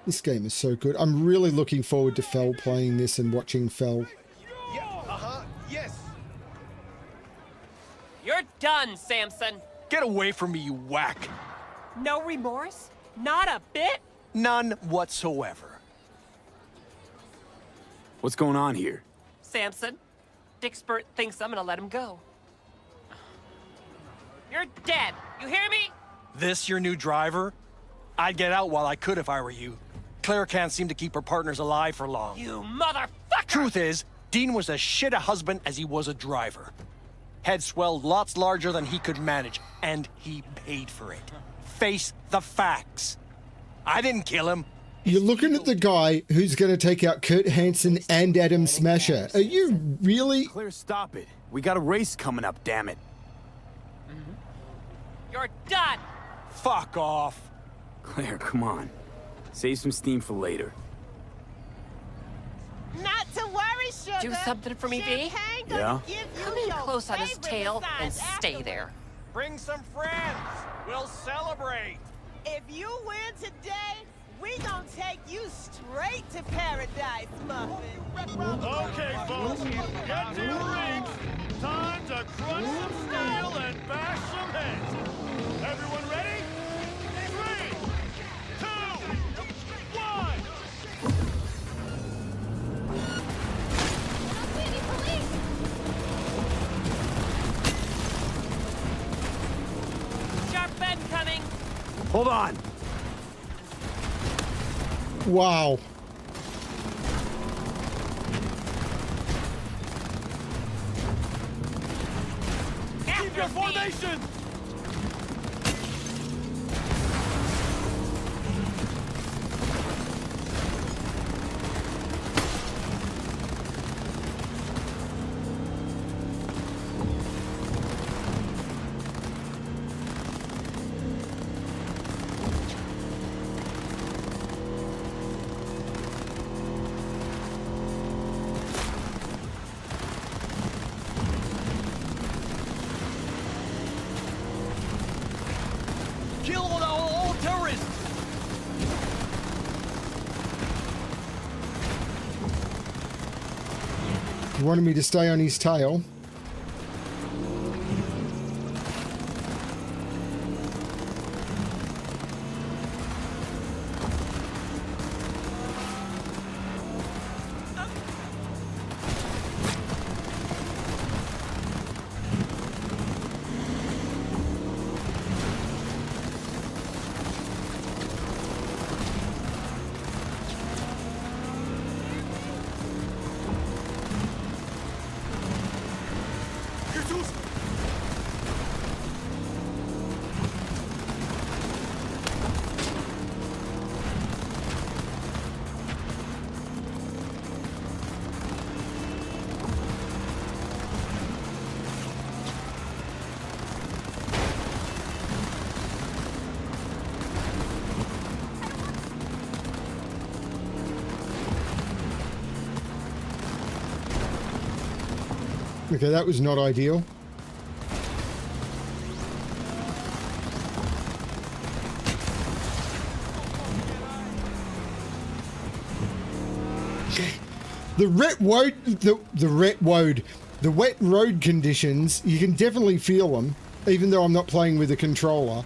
This game is so good. I'm really looking forward to Fel playing this and watching Fel. Yes. You're done, Samson. Get away from me, you whack. No remorse? Not a bit? None whatsoever. What's going on here? Samson, Dickspert thinks I'm gonna let him go. You're dead. You hear me? This your new driver? I'd get out while I could if I were you. Claire can't seem to keep her partners alive for long. You motherfucker! Truth is, Dean was as shit a husband as he was a driver. Head swelled lots larger than he could manage, and he paid for it. Face the facts. I didn't kill him. You're looking at the guy who's going to take out Kurt Hansen and Adam Smasher. Are you really? Claire, stop it. We got a race coming up, damn it. You're done! Fuck off. Claire, come on. Save some steam for later. Not to worry, sugar. Do something for me, V? Champagne Yeah? gonna give you Come in your close on his favorite tail and massage stay afterwards. there. Bring some friends. We'll celebrate. If you win today, we gonna take you straight to paradise, Muffin. Okay, folks, get to your rings. Time to crunch some steel and bash some heads. Everyone ready? 3, 2, 1. Sharp bend coming. Hold on. Wow. Keep your formation. Kill all terrorists. You wanted me to stay on his tail. Okay, that was not ideal. The wet road conditions, you can definitely feel them, even though I'm not playing with a controller.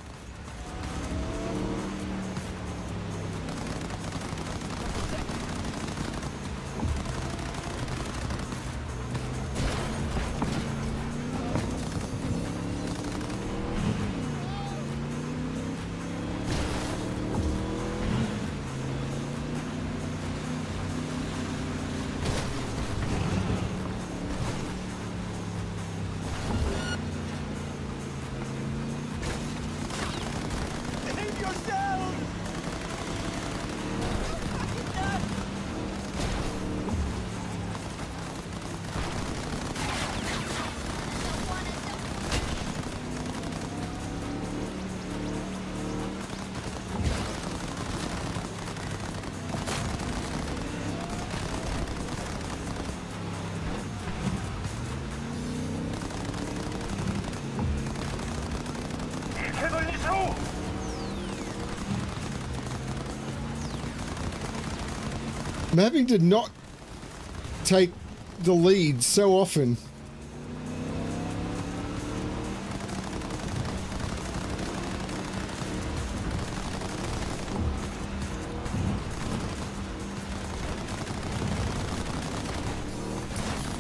I'm having to not take the lead so often.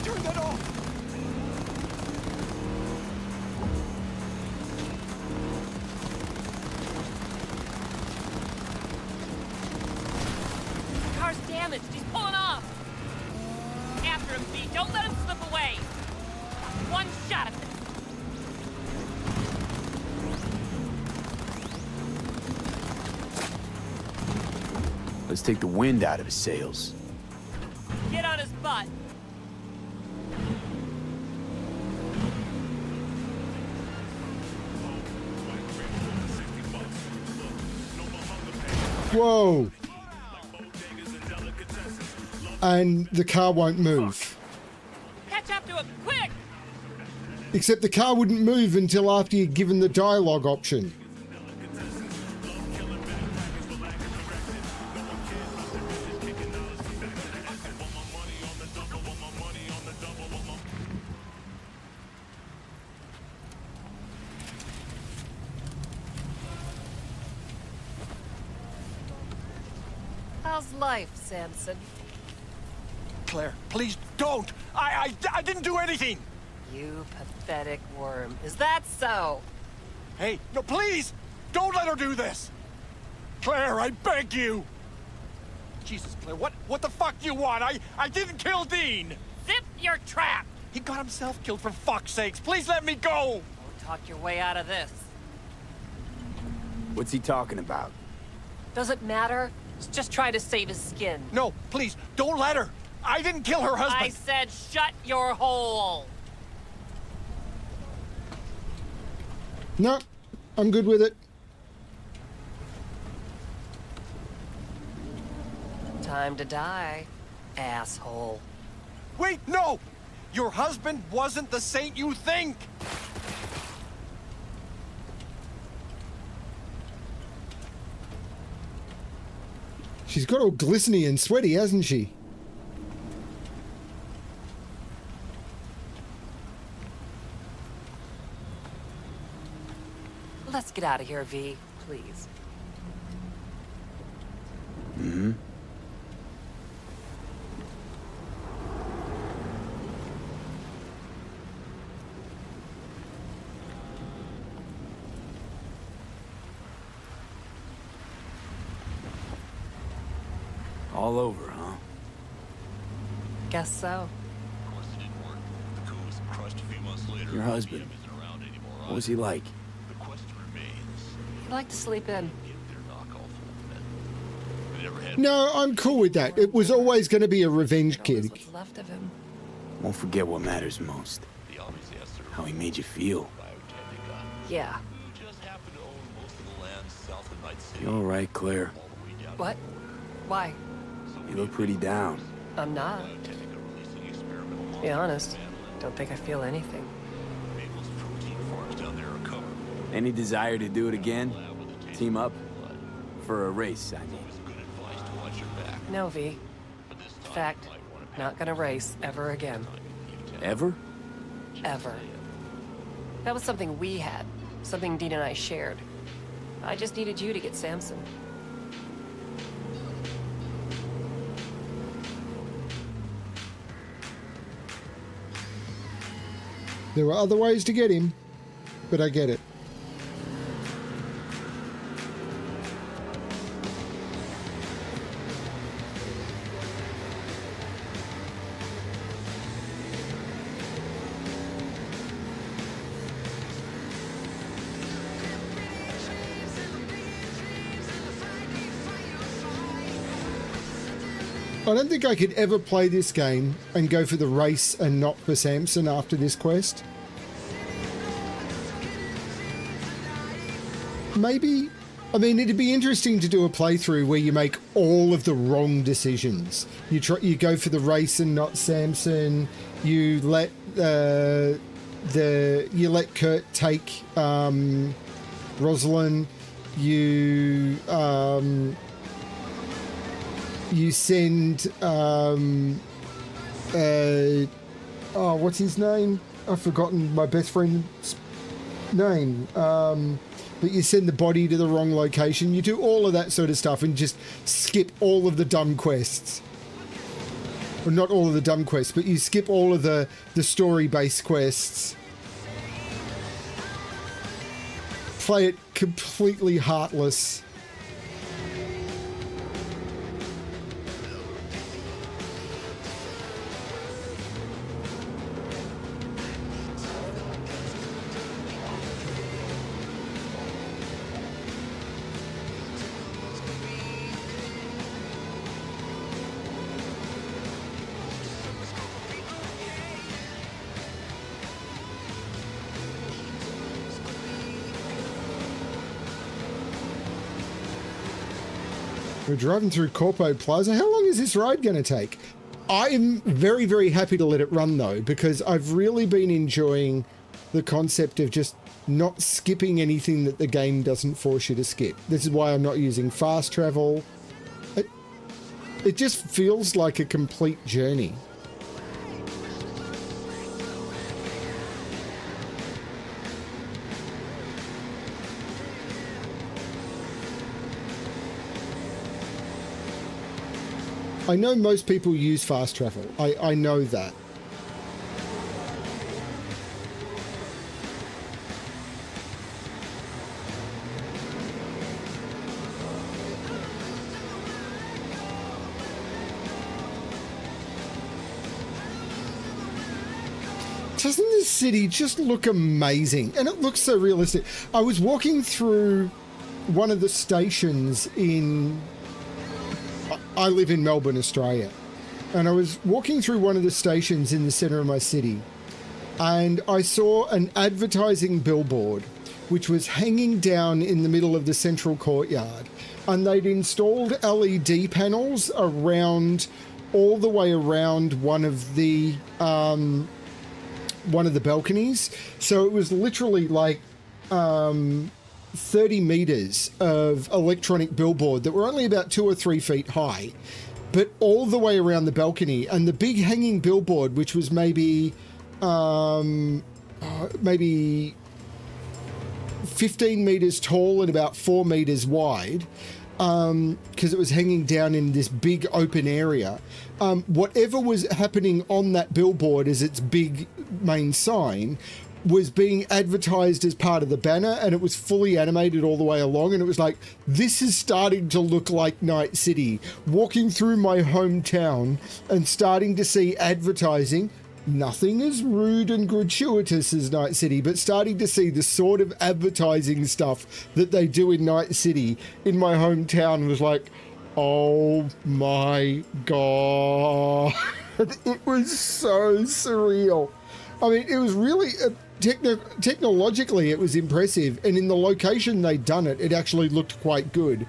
Turn that off! The car's damaged. He's pulling off. After him, V. Don't let him slip away. One shot at this. Let's take the wind out of his sails. Get on his butt. Whoa! And the car won't move. Catch up to him, quick! Except the car wouldn't move until after you'd given the dialogue option. How's life, Samson? Claire, please don't! I didn't do anything! You pathetic worm. Is that so? Hey, no, please! Don't let her do this! Claire, I beg you! Jesus, Claire, what the fuck do you want? I didn't kill Dean! Zip your trap! He got himself killed, for fuck's sakes! Please let me go! Don't talk your way out of this. What's he talking about? Does it matter? He's just trying to save his skin. No, please, don't let her! I didn't kill her husband! I said shut your hole! No, I'm good with it. Time to die, asshole. Wait, no! Your husband wasn't the saint you think! She's got all glistening and sweaty, hasn't she? Let's get out of here, V, please. Mm-hmm. All over, huh? Guess so. Your husband. What was he like? He'd like to sleep in. No, I'm cool with that. It was always going to be a revenge kid. What's left of him? Won't forget what matters most. How he made you feel. Yeah. You all right, Claire? What? Why? You look pretty down. I'm not. To be honest, don't think I feel anything. Any desire to do it again? Team up? For a race, I mean. No, V. In fact, not gonna race ever again. Ever? Ever. That was something we had. Something Dean and I shared. I just needed you to get Samson. There were other ways to get him, but I get it. I don't think I could ever play this game and go for the race and not for Samson after this quest. Maybe, I mean, it'd be interesting to do a playthrough where you make all of the wrong decisions. You go for the race and not Samson. You let Kurt take Rosalind. You you send, what's his name? I've forgotten my best friend's name. But you send the body to the wrong location. You do all of that sort of stuff and just skip all of the dumb quests. Well, not all of the dumb quests, but you skip all of the story-based quests. Play it completely heartless. We're driving through Corpo Plaza. How long is this ride going to take? I'm very, very happy to let it run, though, because I've really been enjoying the concept of just not skipping anything that the game doesn't force you to skip. This is why I'm not using fast travel. It just feels like a complete journey. I know most people use fast travel. I know that. Doesn't this city just look amazing? And it looks so realistic. I was walking through one of the stations in... I live in Melbourne, Australia, and I was walking through one of the stations in the centre of my city, and I saw an advertising billboard which was hanging down in the middle of the central courtyard, and they'd installed LED panels around, all the way around one of the balconies. So it was literally like 30 meters of electronic billboard that were only about 2 or 3 feet high, but all the way around the balcony. And the big hanging billboard, which was maybe 15 meters tall and about 4 meters wide, because it was hanging down in this big open area. Whatever was happening on that billboard as its big main sign was being advertised as part of the banner, and it was fully animated all the way along, and it was like, this is starting to look like Night City. Walking through my hometown and starting to see advertising, nothing as rude and gratuitous as Night City, but starting to see the sort of advertising stuff that they do in Night City in my hometown was like, oh my god. It was so surreal. I mean, it was really... technologically, it was impressive, and in the location they'd done it, it actually looked quite good.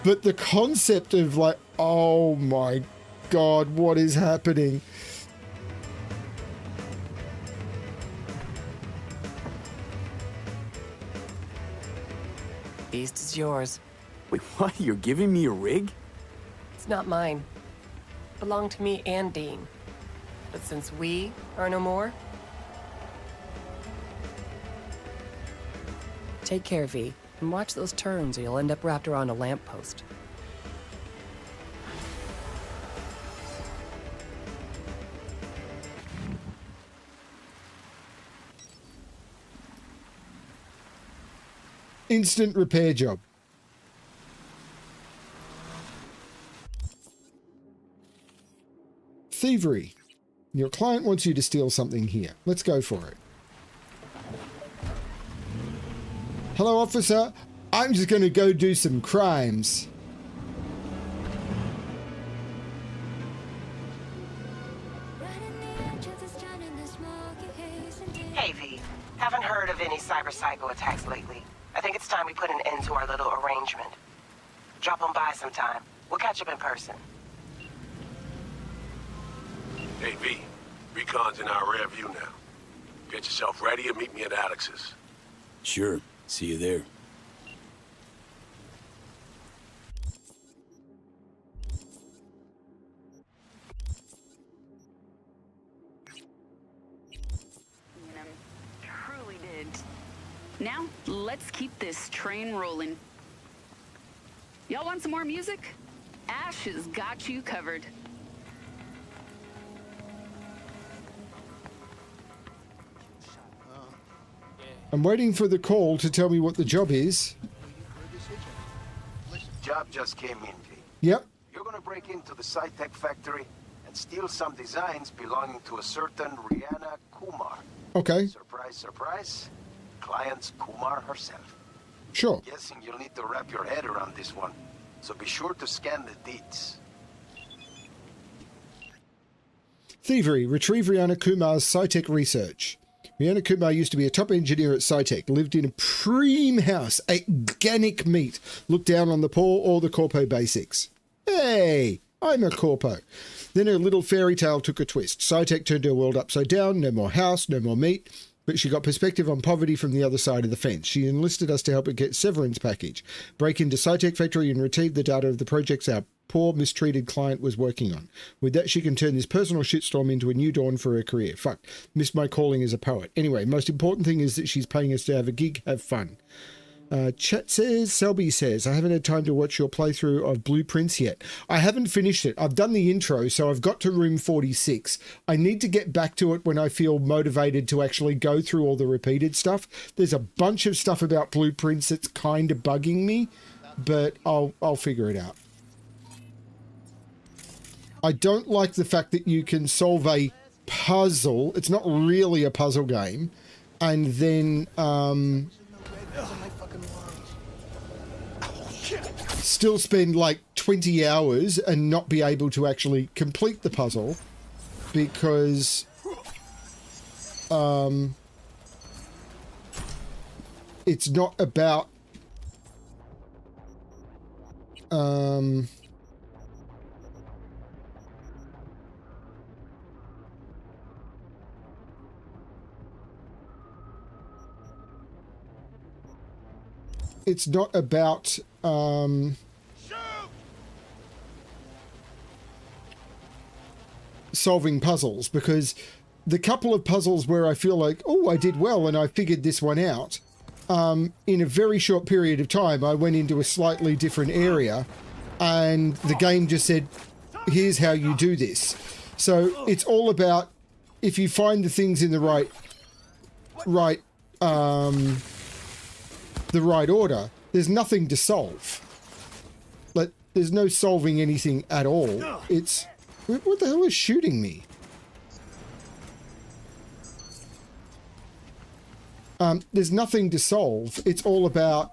But the concept of like, oh my god, what is happening? Beast is yours. Wait, what? You're giving me a rig? It's not mine. It belonged to me and Dean. But since we are no more... Take care, V, and watch those turns or you'll end up wrapped around a lamppost. Instant repair job. Thievery. Your client wants you to steal something here. Let's go for it. Hello, officer. I'm just going to go do some crimes. Hey, V. Haven't heard of any cyber psycho attacks lately. I think it's time we put an end to our little arrangement. Drop on by sometime. We'll catch up in person. Hey, V. Recon's in our rear view now. Get yourself ready and meet me at Alex's. Sure. See you there. Now, let's keep this train rolling. Y'all want some more music? Ash has got you covered. I'm waiting for the call to tell me what the job is. Job just came in, V. Yep. You're gonna break into the SciTech factory and steal some designs belonging to a certain Rihanna Kumar. Okay. Surprise, surprise. Client's Kumar herself. Sure. Guessing you'll need to wrap your head around this one. So be sure to scan the deets. Thievery. Retrieve Rihanna Kumar's SciTech research. Rihanna Kumar used to be a top engineer at SciTech, lived in a preem house, ate organic meat, looked down on the poor or the corpo basics. Hey, I'm a corpo. Then her little fairy tale took a twist. SciTech turned her world upside down, no more house, no more meat, but she got perspective on poverty from the other side of the fence. She enlisted us to help her get severance package, break into SciTech factory and retrieve the data of the projects our poor mistreated client was working on. With that, she can turn this personal shitstorm into a new dawn for her career. Fuck, missed my calling as a poet. Anyway, most important thing is that she's paying us to have a gig, have fun. Chat says, Selby says, I haven't had time to watch your playthrough of Blueprints yet. I haven't finished it. I've done the intro, so I've got to room 46. I need to get back to it when I feel motivated to actually go through all the repeated stuff. There's a bunch of stuff about Blueprints that's kind of bugging me, but I'll figure it out. I don't like the fact that you can solve a puzzle. It's not really a puzzle game. And then still spend like 20 hours and not be able to actually complete the puzzle because it's not about it's not about solving puzzles, because the couple of puzzles where I feel like, oh, I did well and I figured this one out, in a very short period of time, I went into a slightly different area and the game just said, here's how you do this. So it's all about, if you find the things in the right order, there's nothing to solve. Like, there's no solving anything at all. It's... What the hell is shooting me? There's nothing to solve. It's all about...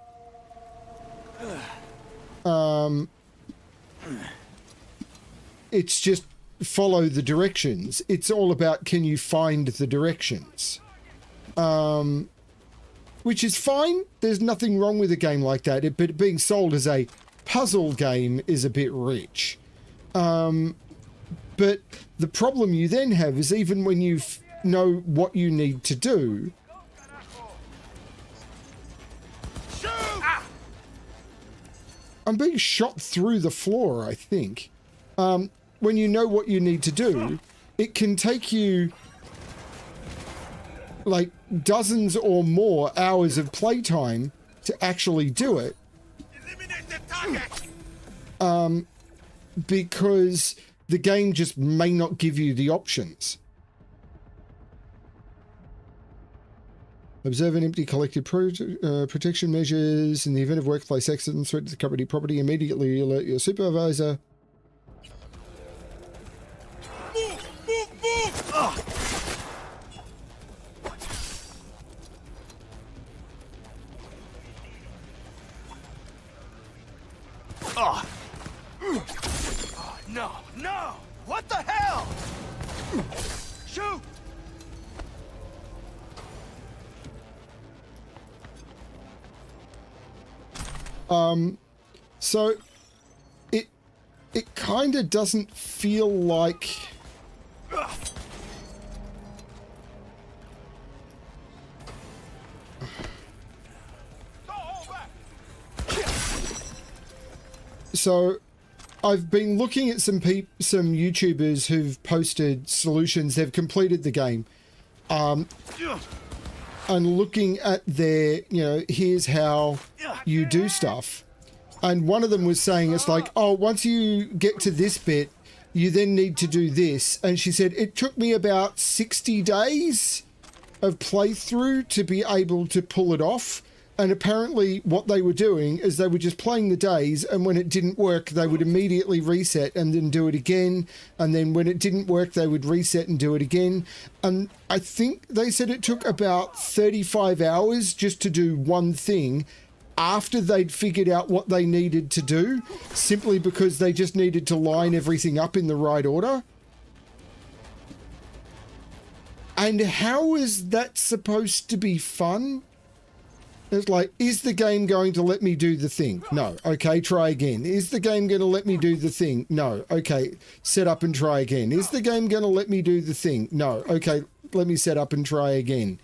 it's just follow the directions. It's all about, can you find the directions? Which is fine. There's nothing wrong with a game like that. But being sold as a puzzle game is a bit rich. But the problem you then have is, even when you know what you need to do, I'm being shot through the floor, I think. When you know what you need to do, it can take you like dozens or more hours of playtime to actually do it. Because the game just may not give you the options. Observe and empty collected protection measures. In the event of workplace accident, threat to the company property, immediately alert your supervisor. No, no! What the hell? Shoot! So it kind of doesn't feel like so I've been looking at some YouTubers who've posted solutions. They've completed the game. And and looking at their, you know, here's how you do stuff. And one of them was saying, it's like, oh, once you get to this bit, you then need to do this. And she said, it took me about 60 days of playthrough to be able to pull it off. And apparently what they were doing is they were just playing the days, and when it didn't work, they would immediately reset and then do it again. And then when it didn't work, they would reset and do it again. And I think they said it took about 35 hours just to do one thing after they'd figured out what they needed to do, simply because they just needed to line everything up in the right order. And how is that supposed to be fun? It's like, is the game going to let me do the thing? No. Okay, try again. Is the game going to let me do the thing? No. Okay, set up and try again. Is the game going to let me do the thing? No. Okay, let me set up and try again.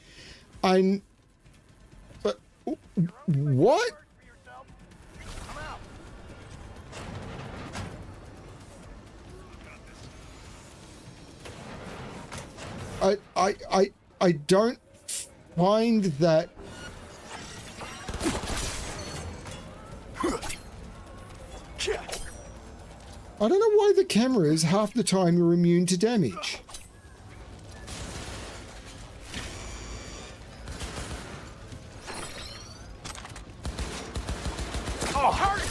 But what? I don't find that. I don't know why the cameras half the time are immune to damage. Oh, hurry!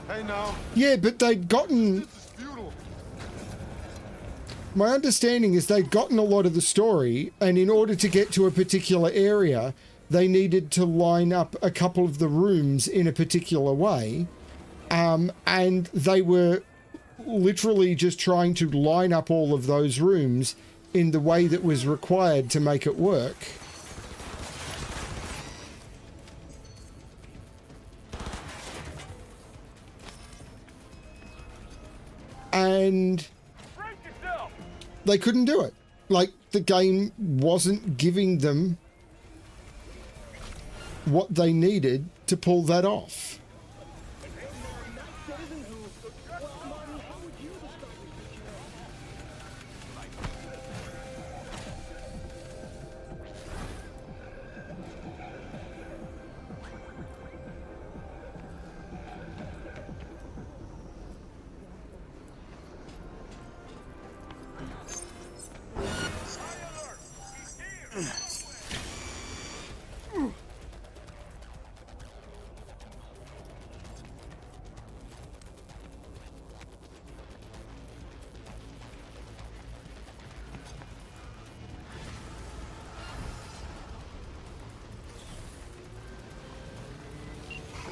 Hey, now. Yeah, but they'd gotten... My understanding is they'd gotten a lot of the story, and in order to get to a particular area, they needed to line up a couple of the rooms in a particular way, and they were literally just trying to line up all of those rooms in the way that was required to make it work. And they couldn't do it. Like, the game wasn't giving them what they needed to pull that off.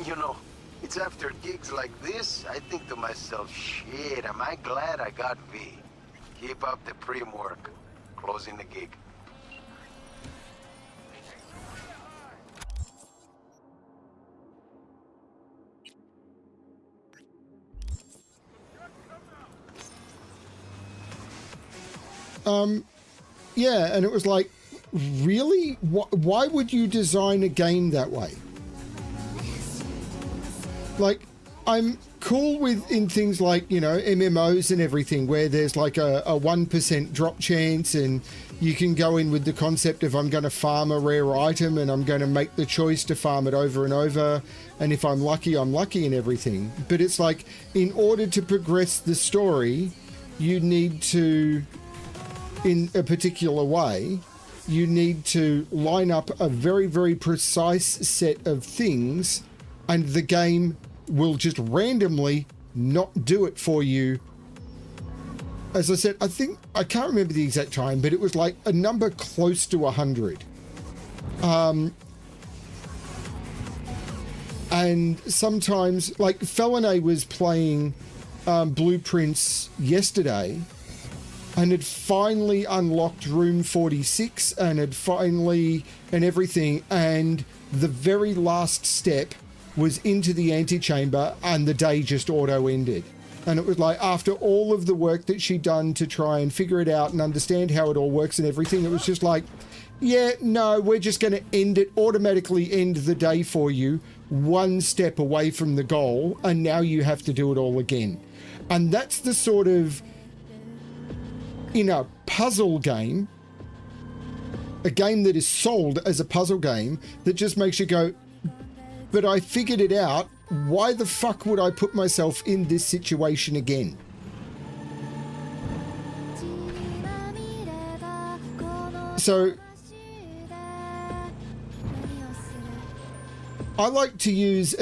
You know, it's after gigs like this, I think to myself, shit, am I glad I got V. Keep up the prim work. Closing the gig. Yeah, and it was like, really? Why would you design a game that way? Like, I'm cool with in things like, you know, MMOs and everything, where there's like a 1% drop chance, and you can go in with the concept of I'm going to farm a rare item and I'm going to make the choice to farm it over and over, and if I'm lucky and everything. But it's like, in order to progress the story, you need to, in a particular way, you need to line up a very, very precise set of things, and the game will just randomly not do it for you. As I said, I can't remember the exact time, but it was like a number close to 100. And sometimes, like, Felinae was playing Blueprints yesterday, and had finally unlocked room 46, and everything, and the very last step was into the antechamber, and the day just auto-ended. And it was like, after all of the work that she'd done to try and figure it out and understand how it all works and everything, it was just like, yeah, no, we're just going to automatically end the day for you, one step away from the goal, and now you have to do it all again. And that's the sort of, in a puzzle game, a game that is sold as a puzzle game, that just makes you go, but I figured it out. Why the fuck would I put myself in this situation again? So I like to use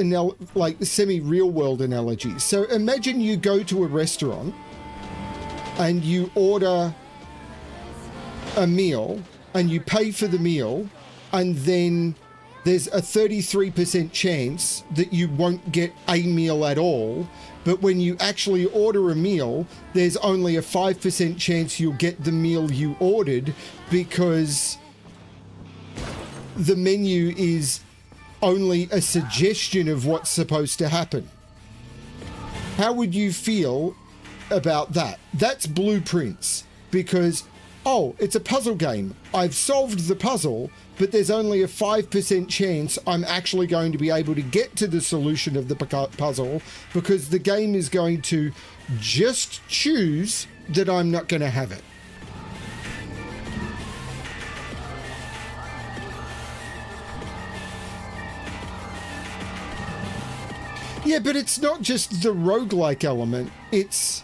like semi-real world analogies. So imagine you go to a restaurant and you order a meal and you pay for the meal, and then there's a 33% chance that you won't get a meal at all. But when you actually order a meal, there's only a 5% chance you'll get the meal you ordered, because the menu is only a suggestion of what's supposed to happen. How would you feel about that? That's blueprints, because, oh, it's a puzzle game. I've solved the puzzle, but there's only a 5% chance I'm actually going to be able to get to the solution of the puzzle, because the game is going to just choose that I'm not going to have it. Yeah, but it's not just the roguelike element. It's...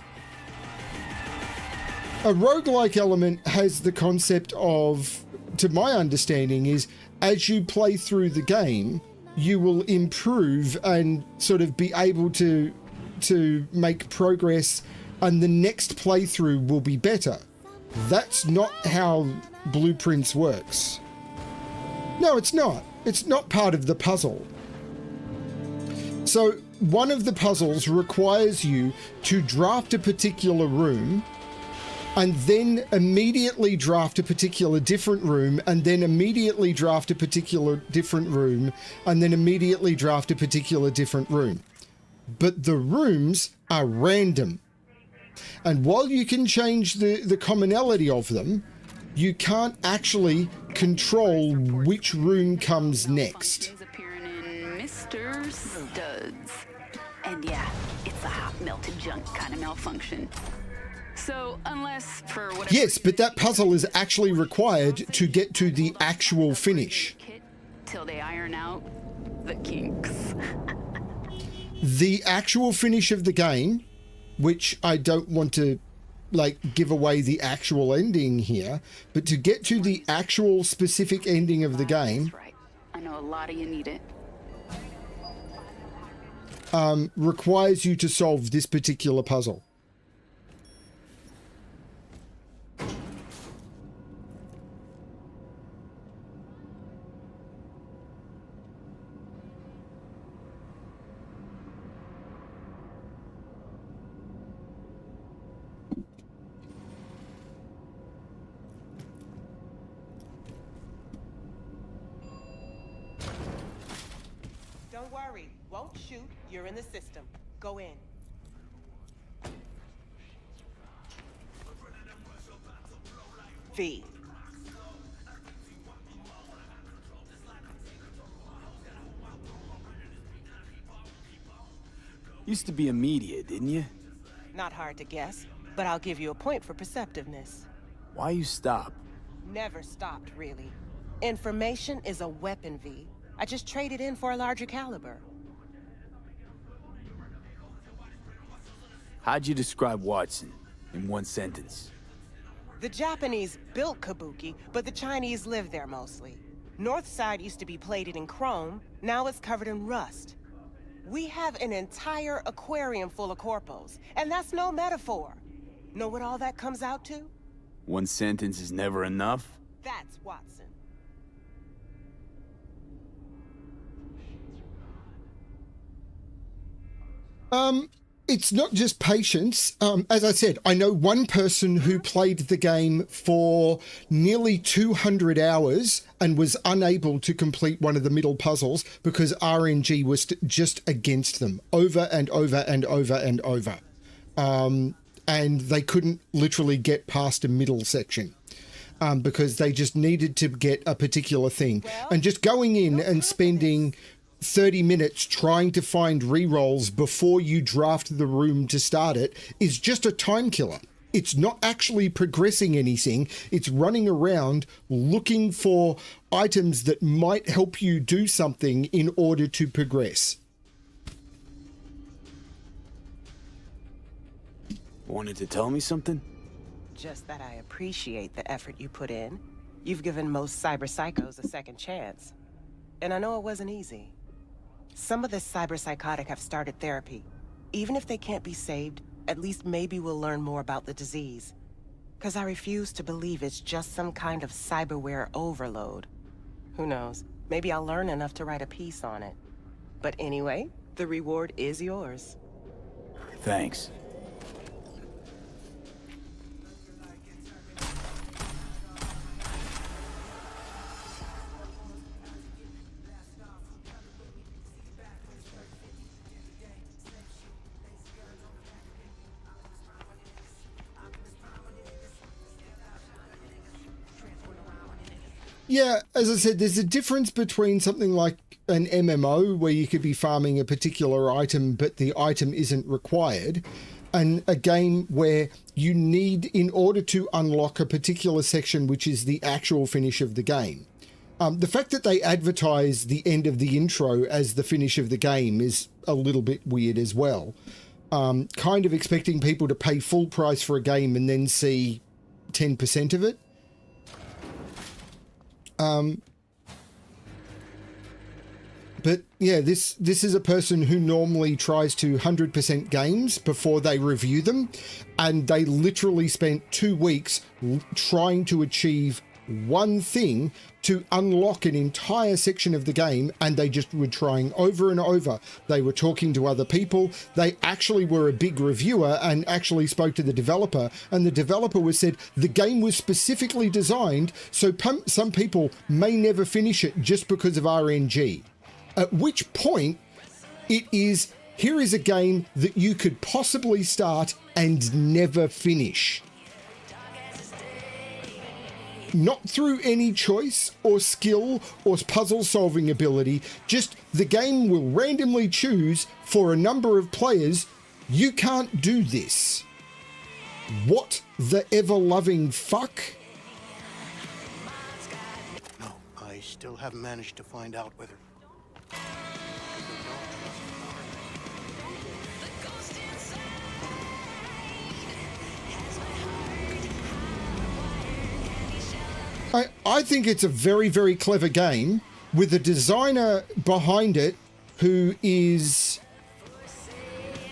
a roguelike element has the concept of, to my understanding, is as you play through the game, you will improve and sort of be able to make progress, and the next playthrough will be better. That's not how Blueprints works. No, it's not. It's not part of the puzzle. So one of the puzzles requires you to draft a particular room, and then immediately draft a particular different room, and then immediately draft a particular different room, and then immediately draft a particular different room. But the rooms are random. And while you can change the commonality of them, you can't actually control which room comes next. Appearing in Mr. Studs. And yeah, it's a hot melted junk kind of malfunction. So, unless for whatever... Yes, but that puzzle is actually required to get to the actual finish. Till they iron out the kinks. The actual finish of the game, which I don't want to, like, give away the actual ending here, but to get to the actual specific ending of the game... That's right. I know a lot of you need it. Requires you to solve this particular puzzle. Don't worry. Won't shoot. You're in the system. Go in. V. Used to be a media, didn't you? Not hard to guess, but I'll give you a point for perceptiveness. Why you stop? Never stopped, really. Information is a weapon, V. I just traded in for a larger caliber. How'd you describe Watson in one sentence? The Japanese built Kabuki, but the Chinese lived there mostly. North side used to be plated in chrome, now it's covered in rust. We have an entire aquarium full of corpos, and that's no metaphor. Know what all that comes out to? One sentence is never enough? That's Watson. It's not just patience. As I said, I know one person who played the game for nearly 200 hours and was unable to complete one of the middle puzzles because RNG was just against them over and over and over and over. and they couldn't literally get past a middle section. Because they just needed to get a particular thing. And just going in and spending 30 minutes trying to find rerolls before you draft the room to start it is just a time killer. It's not actually progressing anything. It's running around looking for items that might help you do something in order to progress. Wanted to tell me something? Just that I appreciate the effort you put in. You've given most cyber psychos a second chance. And I know it wasn't easy. Some of the cyber psychotic have started therapy. Even if they can't be saved, at least maybe we'll learn more about the disease. 'Cause I refuse to believe it's just some kind of cyberware overload. Who knows? Maybe I'll learn enough to write a piece on it. But anyway, the reward is yours. Thanks. Yeah, as I said, there's a difference between something like an MMO where you could be farming a particular item, but the item isn't required, and a game where you need, in order to unlock a particular section, which is the actual finish of the game. The fact that they advertise the end of the intro as the finish of the game is a little bit weird as well. Kind of expecting people to pay full price for a game and then see 10% of it. But yeah, this is a person who normally tries to 100% games before they review them, and they literally spent 2 weeks trying to achieve one thing to unlock an entire section of the game, and they just were trying over and over. They were talking to other people. They actually were a big reviewer and actually spoke to the developer, and the developer was said the game was specifically designed so some people may never finish it just because of RNG. At which point it is, here is a game that you could possibly start and never finish. Not through any choice or skill or puzzle solving ability, just the game will randomly choose for a number of players, you can't do this. What the ever-loving fuck? No, I still haven't managed to find out whether... I think it's a very, very clever game with a designer behind it who is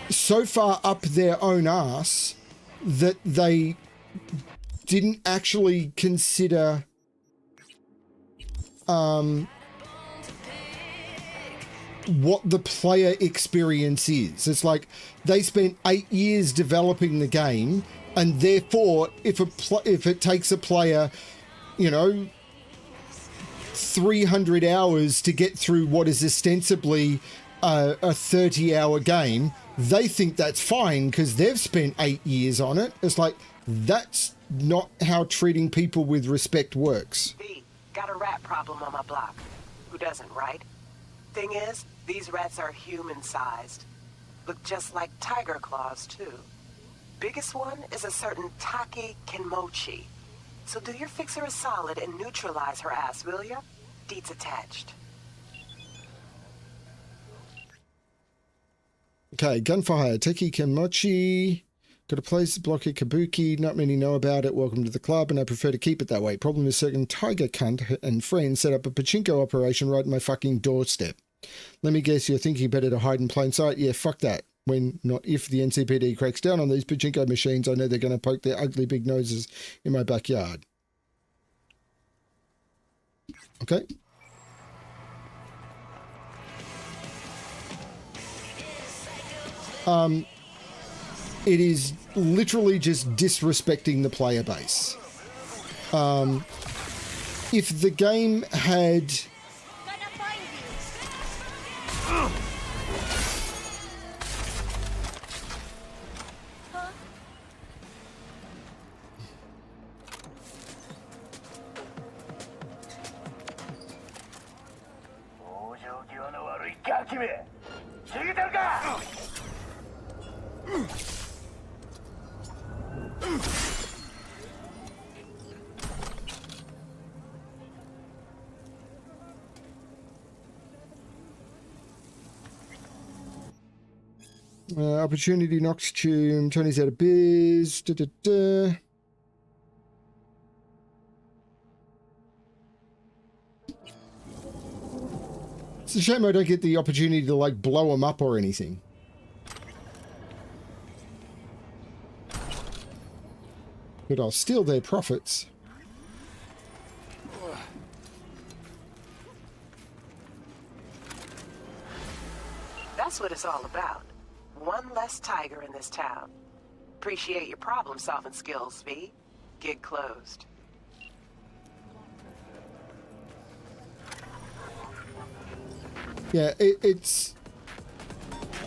so far up their own arse that they didn't actually consider what the player experience is. It's like they spent 8 years developing the game, and therefore if it takes a player, you know, 300 hours to get through what is ostensibly a 30-hour game, they think that's fine because they've spent 8 years on it. It's like, that's not how treating people with respect works. V, got a rat problem on my block. Who doesn't, right? Thing is, these rats are human-sized. Look just like tiger claws, too. Biggest one is a certain Taki Kenmochi. So do your fixer a solid and neutralize her ass, will ya? Deets attached. Okay, gunfire. Teki Kenmochi. Got a place to block a kabuki. Not many know about it. Welcome to the club, and I prefer to keep it that way. Problem is, certain tiger cunt and friends set up a pachinko operation right at my fucking doorstep. Let me guess, you're thinking better to hide in plain sight? Yeah, fuck that. When, not if, the NCPD cracks down on these pachinko machines, I know they're going to poke their ugly big noses in my backyard. Okay. It is literally just disrespecting the player base. If the game had... Opportunity knocks tomb. Tony's out of biz. Da, da, da. It's a shame I don't get the opportunity to, like, blow them up or anything. But I'll steal their profits. That's what it's all about. One less tiger in this town. Appreciate your problem-solving skills, V. Gig closed. Yeah, it's...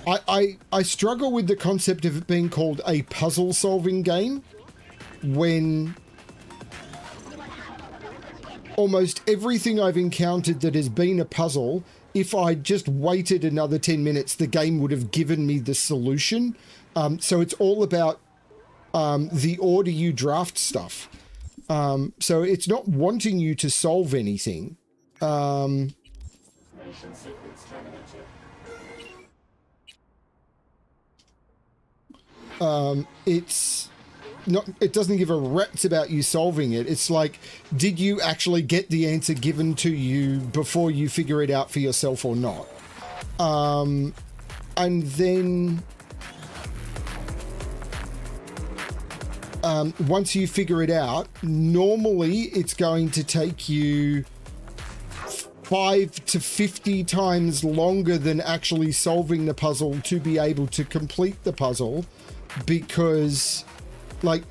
I struggle with the concept of it being called a puzzle-solving game when almost everything I've encountered that has been a puzzle, if I just waited another 10 minutes, the game would have given me the solution. So it's all about the order you draft stuff. So it's not wanting you to solve anything. It's not, it doesn't give a rat's about you solving it. It's like, did you actually get the answer given to you before you figure it out for yourself or not? And then once you figure it out, normally it's going to take you 5 to 50 times longer than actually solving the puzzle to be able to complete the puzzle, because, like,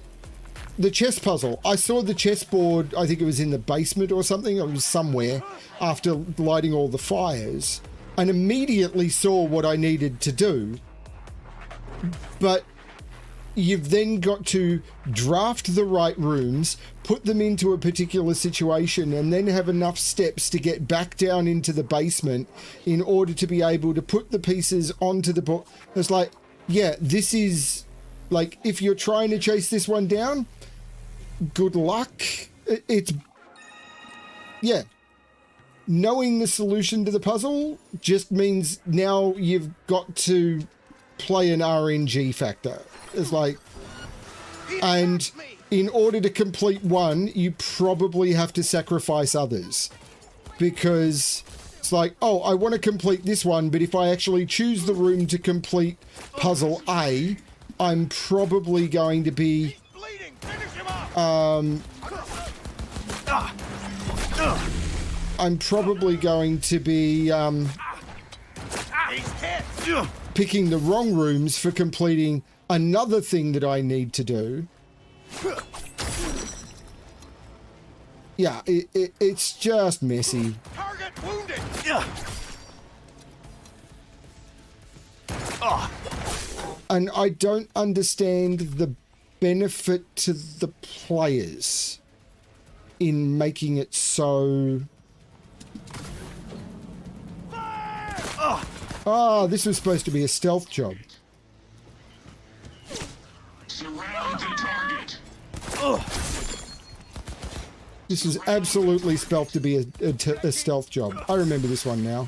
the chess puzzle, I saw the chessboard, I think it was in the basement or something, it was somewhere, after lighting all the fires, and immediately saw what I needed to do. But you've then got to draft the right rooms, put them into a particular situation, and then have enough steps to get back down into the basement in order to be able to put the pieces onto the board. It's like, yeah, this is, like, if you're trying to chase this one down, good luck. It's, yeah. Knowing the solution to the puzzle just means now you've got to play an RNG factor. It's like, and in order to complete one, you probably have to sacrifice others, because it's like, oh, I want to complete this one, but if I actually choose the room to complete puzzle A, I'm probably going to be I'm probably going to be picking the wrong rooms for completing another thing that I need to do. Yeah, it's just messy. Target wounded. And I don't understand the benefit to the players in making it so... Ah, this was supposed to be a stealth job. Surround the target. This is absolutely spelt to be a stealth job. I remember this one now.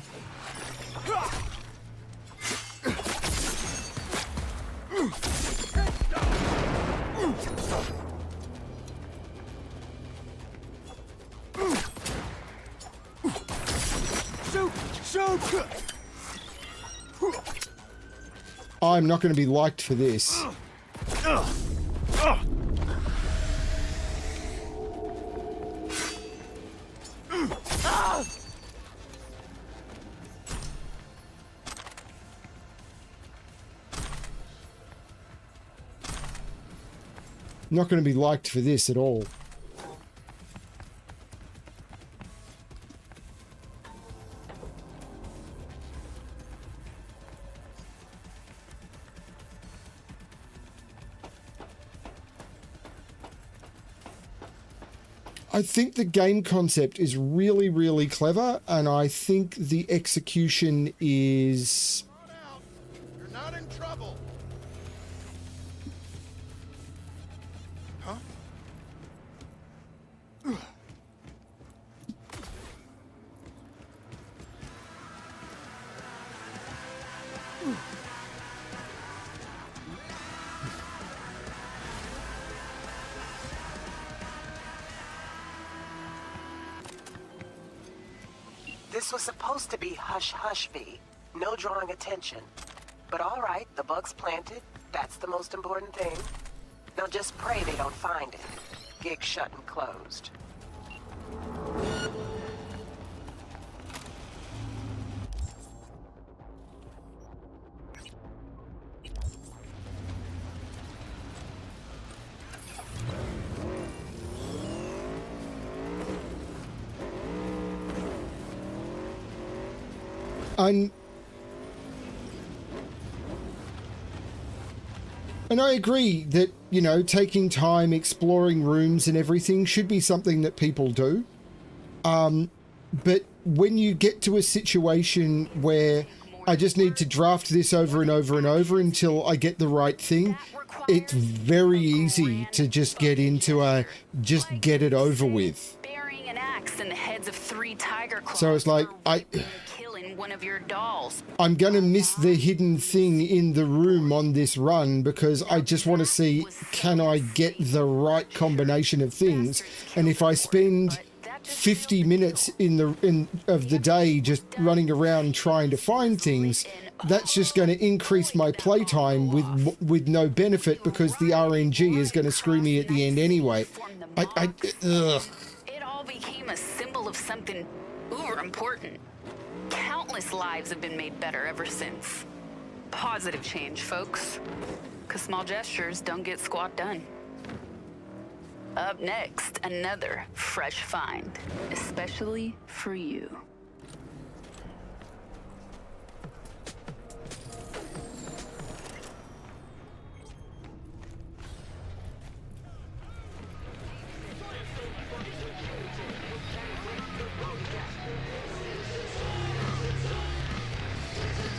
I'm not going to be liked for this. Not going to be liked for this at all. I think the game concept is really, really clever, and I think the execution is... You're not in trouble. Huh? This was supposed to be hush-hush, V. No drawing attention. But all right, the bug's planted. That's the most important thing. Now just pray they don't find it. Gig shut and closed. And I agree that, you know, taking time, exploring rooms and everything should be something that people do. But when you get to a situation where I just need to draft this over and over and over until I get the right thing, it's very easy to just get into a just get it over with. Burying an axe in the heads of 3 tiger claws. So it's like, Killing one of your dolls. I'm going to miss the hidden thing in the room on this run because I just want to see, can I get the right combination of things? And if I spend 50 minutes of the day just running around trying to find things, that's just going to increase my playtime with no benefit because the RNG is going to screw me at the end anyway. Ugh. It all became a symbol of something uber important. Countless lives have been made better ever since. Positive change, folks. 'Cause small gestures don't get squat done. Up next, another fresh find, especially for you.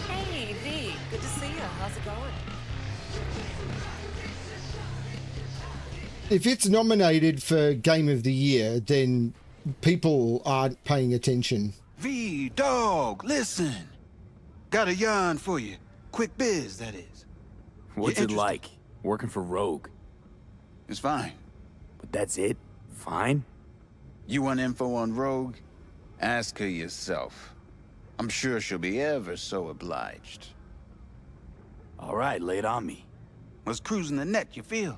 Hey, V. Good to see you. How's it going? If it's nominated for Game of the Year, then people aren't paying attention. V, dog, listen. Got a yarn for you. Quick biz, that is. What's it like, working for Rogue? It's fine. But that's it? Fine? You want info on Rogue? Ask her yourself. I'm sure she'll be ever so obliged. All right, lay it on me. Was cruising the net, you feel?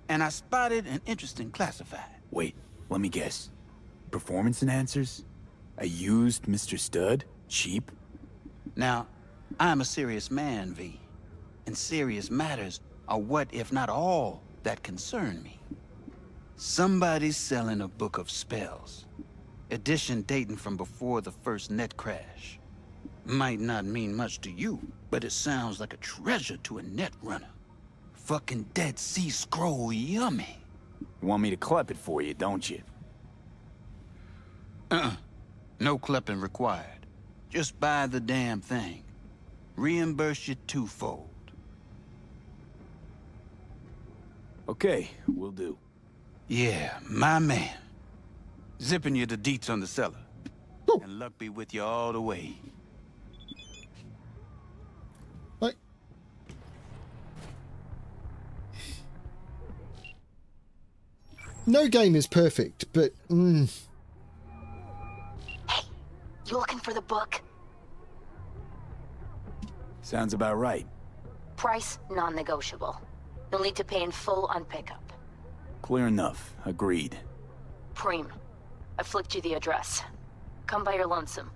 And I spotted an interesting classified. Wait, let me guess. Performance enhancers? A used Mr. Stud? Cheap? Now, I'm a serious man, V. And serious matters are what, if not all, that concern me. Somebody's selling a book of spells. Edition dating from before the first net crash. Might not mean much to you, but it sounds like a treasure to a net runner. Fucking Dead Sea Scroll yummy. You want me to clep it for you, don't you? No clepping required. Just buy the damn thing. Reimburse you twofold. Okay, will do. Yeah, my man. Zipping you the deets on the cellar. And luck be with you all the way. No game is perfect, but... Hey, you looking for the book? Sounds about right. Price non-negotiable. You'll need to pay in full on pickup. Clear enough. Agreed. Preem, I flicked you the address. Come by your lonesome.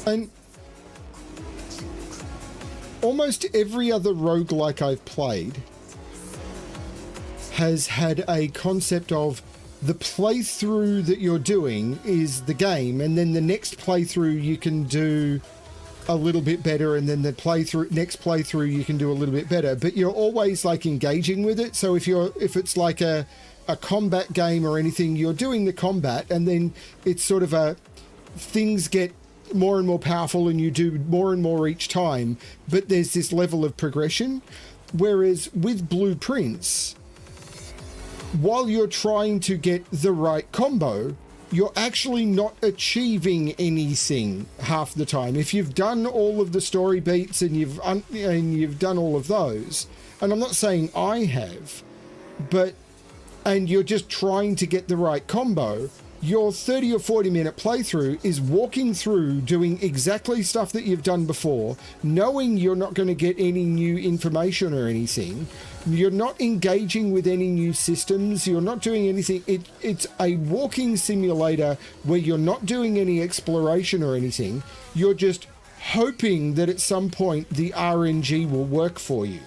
And almost every other roguelike I've played has had a concept of the playthrough that you're doing is the game, and then the next playthrough you can do a little bit better, and then the next playthrough you can do a little bit better, but you're always like engaging with it. So if it's like a combat game or anything, you're doing the combat, and then it's sort of things get more and more powerful and you do more and more each time, but there's this level of progression. Whereas with Blueprints, while you're trying to get the right combo, you're actually not achieving anything half the time. If you've done all of the story beats and you've done all of those, and I'm not saying I have, and you're just trying to get the right combo, your 30 or 40 minute playthrough is walking through doing exactly stuff that you've done before, knowing you're not going to get any new information or anything. You're not engaging with any new systems. You're not doing anything. It's a walking simulator where you're not doing any exploration or anything. You're just hoping that at some point the RNG will work for you.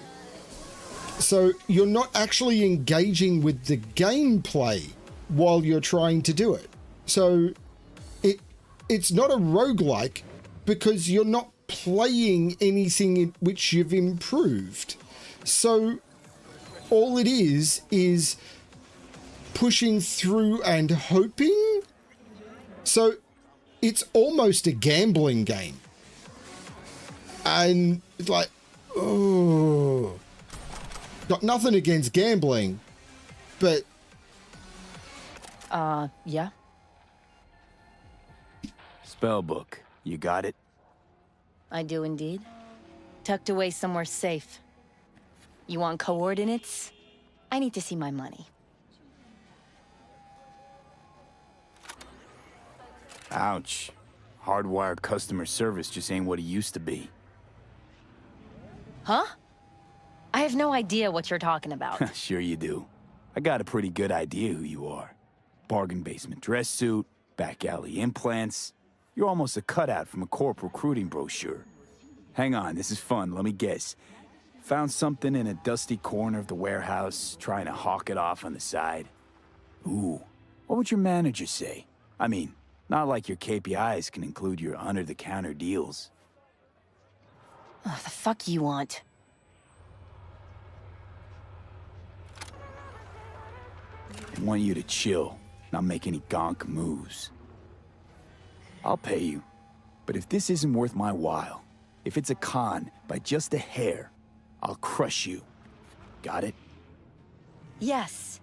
So you're not actually engaging with the gameplay while you're trying to do it. So it's not a roguelike because you're not playing anything in which you've improved. So all it is pushing through and hoping. So it's almost a gambling game. And it's like, oh, got nothing against gambling, but yeah. Spellbook, you got it? I do indeed. Tucked away somewhere safe. You want coordinates? I need to see my money. Ouch. Hardwired customer service just ain't what it used to be. Huh? I have no idea what you're talking about. Sure you do. I got a pretty good idea who you are. Bargain basement dress suit, back alley implants. You're almost a cutout from a corp recruiting brochure. Hang on, this is fun, let me guess. Found something in a dusty corner of the warehouse, trying to hawk it off on the side. Ooh, what would your manager say? I mean, not like your KPIs can include your under-the-counter deals. Oh, the fuck you want? I want you to chill, not make any gonk moves. I'll pay you, but if this isn't worth my while, if it's a con by just a hair, I'll crush you. Got it? Yes.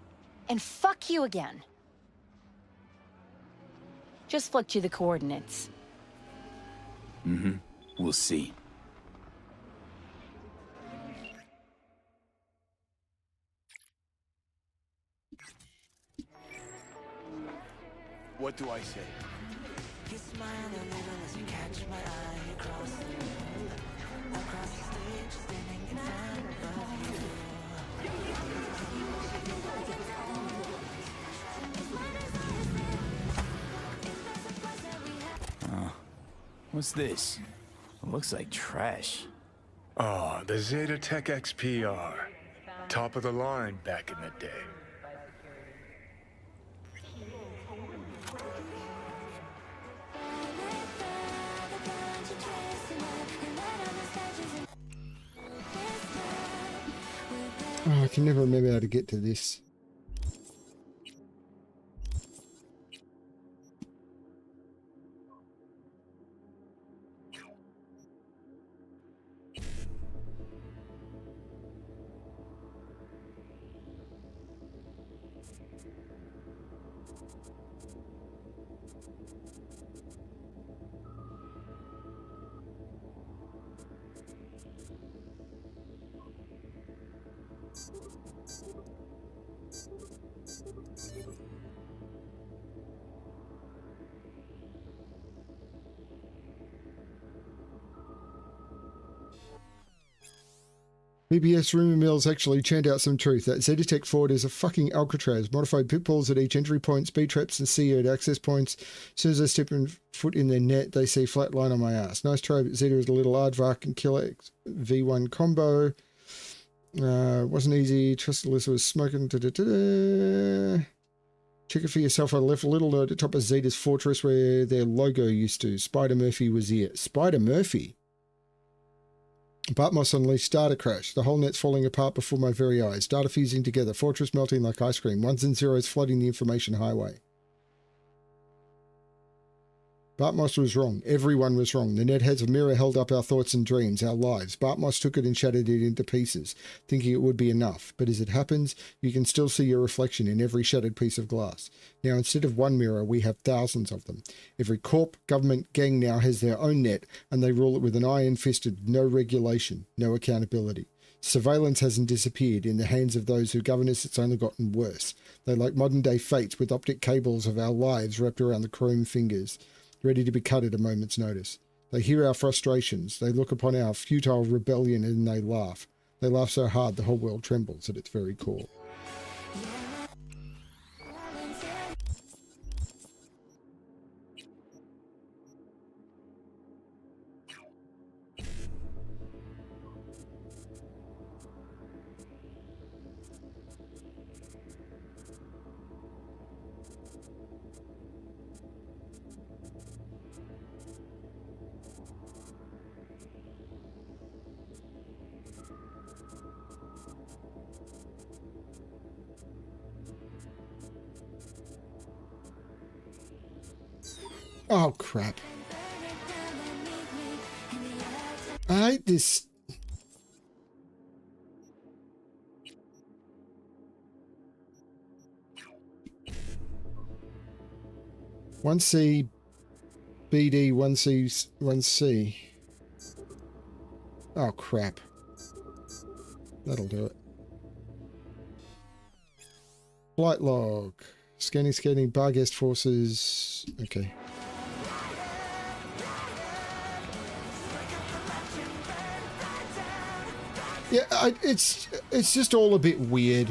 And fuck you again. Just flicked you the coordinates. Mm-hmm. We'll see. What do I say? You smile a little as you catch my eye across the stage, standing in front of you. What's this? It looks like trash. Oh, the Zetatech XPR. Top of the line back in the day. Oh, I can never remember how to get to this. BBS rumor mills actually churned out some truth. That Zetatech Ford is a fucking Alcatraz. Modified pitfalls at each entry point, speed traps and seared access points. As soon as I step foot in their net, they see flat line on my ass. Nice try, but Zeta is a little aardvark and killer V1 combo. Wasn't easy. Trust Alyssa was smoking. Check it for yourself. I left a little note at the top of Zeta's fortress where their logo used to. Spider Murphy was here. Spider Murphy? Bartmoss unleashed data crash. The whole net's falling apart before my very eyes. Data fusing together. Fortress melting like ice cream. Ones and zeros flooding the information highway. Bartmoss was wrong. Everyone was wrong. The net has a mirror held up our thoughts and dreams, our lives. Bartmoss took it and shattered it into pieces, thinking it would be enough. But as it happens, you can still see your reflection in every shattered piece of glass. Now, instead of one mirror, we have thousands of them. Every corp, government, gang now has their own net, and they rule it with an iron fisted, no regulation, no accountability. Surveillance hasn't disappeared. In the hands of those who govern us, it's only gotten worse. They're like modern-day fates with optic cables of our lives wrapped around the chrome fingers, ready to be cut at a moment's notice. They hear our frustrations. They look upon our futile rebellion and they laugh. They laugh so hard the whole world trembles at its very core. Oh, crap. I hate this. One C, BD, 1C, 1C. Oh, crap. That'll do it. Flight log. Scanning, bar guest forces. Okay. Yeah, it's just all a bit weird.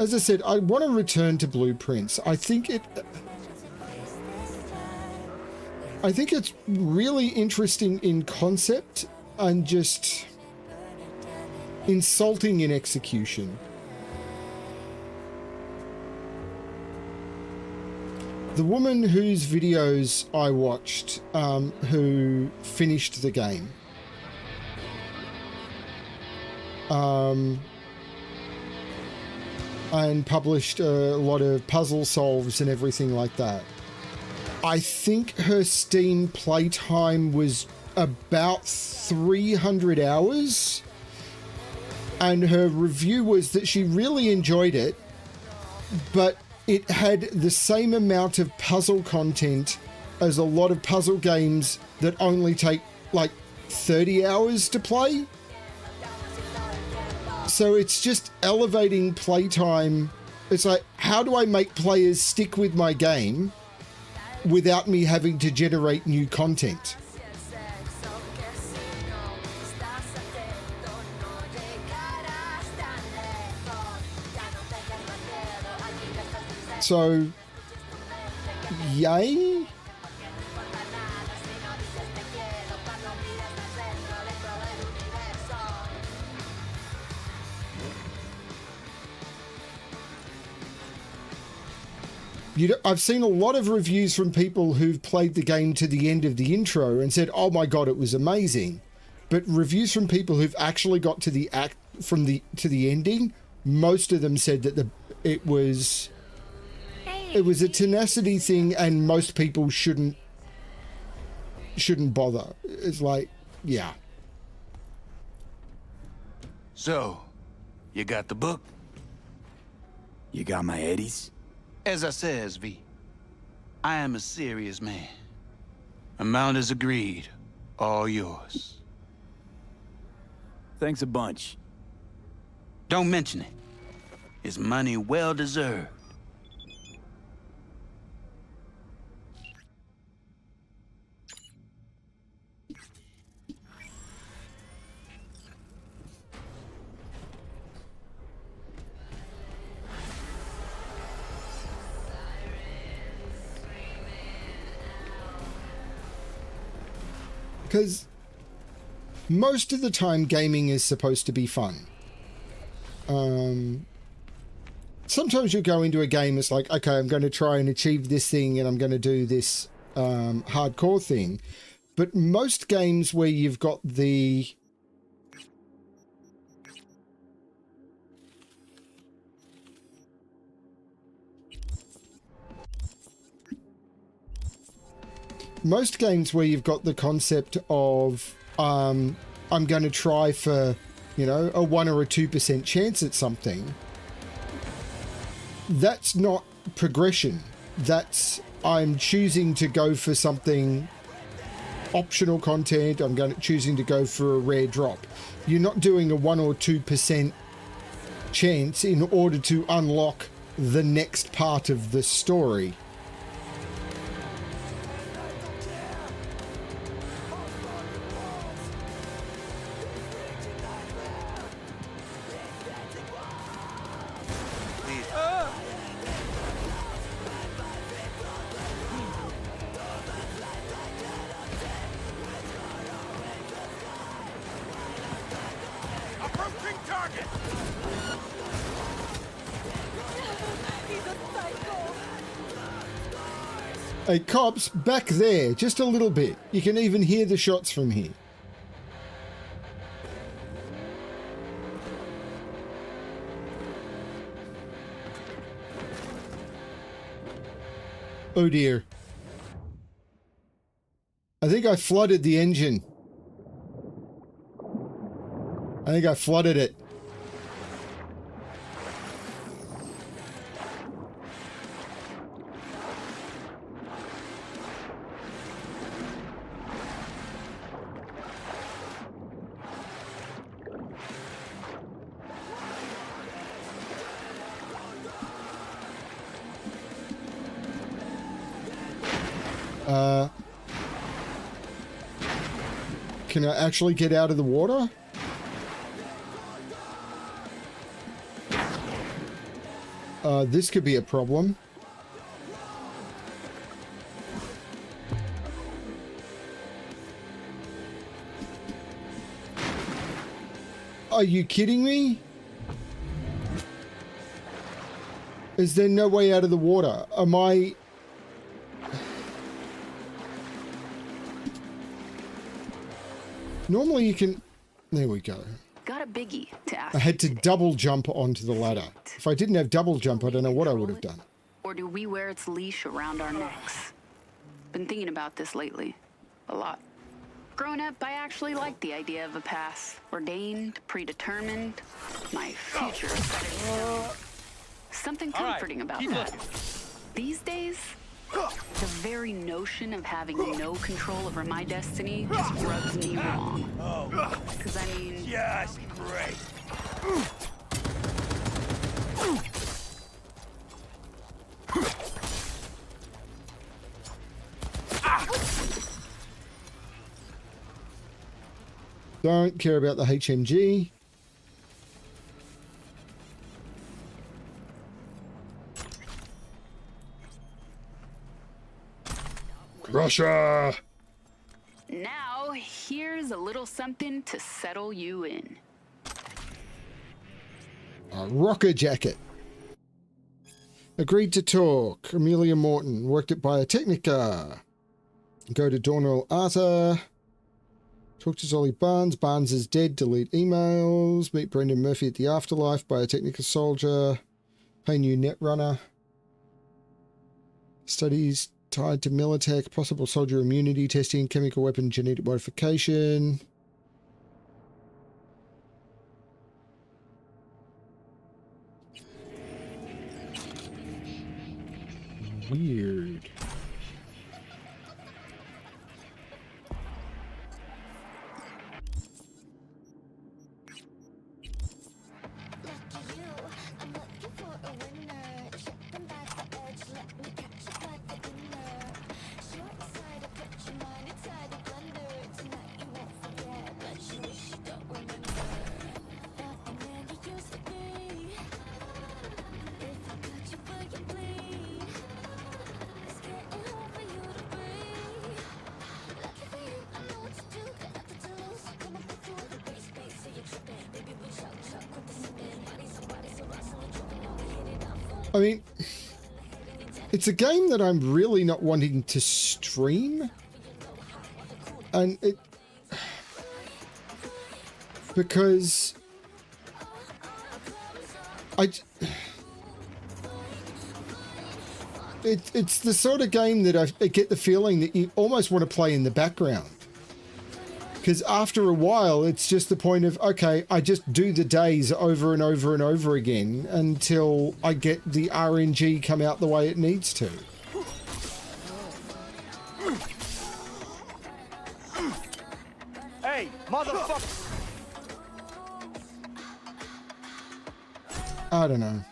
As I said, I want to return to Blueprints. I think it's really interesting in concept and just insulting in execution. The woman whose videos I watched, who finished the game, and published a lot of puzzle solves and everything like that. I think her Steam playtime was about 300 hours, and her review was that she really enjoyed it, but it had the same amount of puzzle content as a lot of puzzle games that only take like 30 hours to play. So it's just elevating playtime. It's like, how do I make players stick with my game without me having to generate new content? So, yay? I've seen a lot of reviews from people who've played the game to the end of the intro and said, "Oh my god, it was amazing." But reviews from people who've actually got to the to the ending, most of them said that it was a tenacity thing, and most people shouldn't bother. It's like, yeah. So, you got the book? You got my eddies? As I says, V, I am a serious man. Amount is agreed. All yours. Thanks a bunch. Don't mention it. is money well deserved. Because most of the time gaming is supposed to be fun. Sometimes you go into a game, it's like, okay, I'm going to try and achieve this thing and I'm going to do this hardcore thing. But most games where you've got the... Most games where you've got the concept of, I'm going to try for, you know, a 1 or a 2% chance at something, that's not progression. That's, I'm choosing to go for something optional content, choosing to go for a rare drop. You're not doing a 1 or 2% chance in order to unlock the next part of the story. Approaching target! A cop's back there, just a little bit. You can even hear the shots from here. Oh dear. I think I flooded the engine. I think I flooded it. Can I actually get out of the water? This could be a problem. Are you kidding me? Is there no way out of the water? Am I... Normally you can... There we go. Got a biggie to ask. I had to double jump onto the ladder. If I didn't have double jump, I don't know what I would have done. Or do we wear its leash around our necks? Been thinking about this lately. A lot. Growing up, I actually liked the idea of a path. Ordained, predetermined. My future is set in stone. Something comforting about that. These days, the very notion of having no control over my destiny just rubs me wrong. Because I mean... Just great. Don't care about the HMG. Russia! Now, here's a little something to settle you in. A rocker jacket. Agreed to talk. Amelia Morton. Worked at Biotechnica. Go to Dornell Arthur. Talk to Zolly Barnes. Barnes is dead. Delete emails. Meet Brendan Murphy at the Afterlife. Biotechnica soldier. Pay new Netrunner. Studies tied to Militech. Possible soldier immunity testing. Chemical weapon genetic modification. Weird. I mean, it's a game that I'm really not wanting to stream. And because it's the sort of game that I get the feeling that you almost want to play in the background. Because after a while, it's just the point of, okay, I just do the days over and over and over again until I get the RNG come out the way it needs to. Hey, motherfucker! I don't know.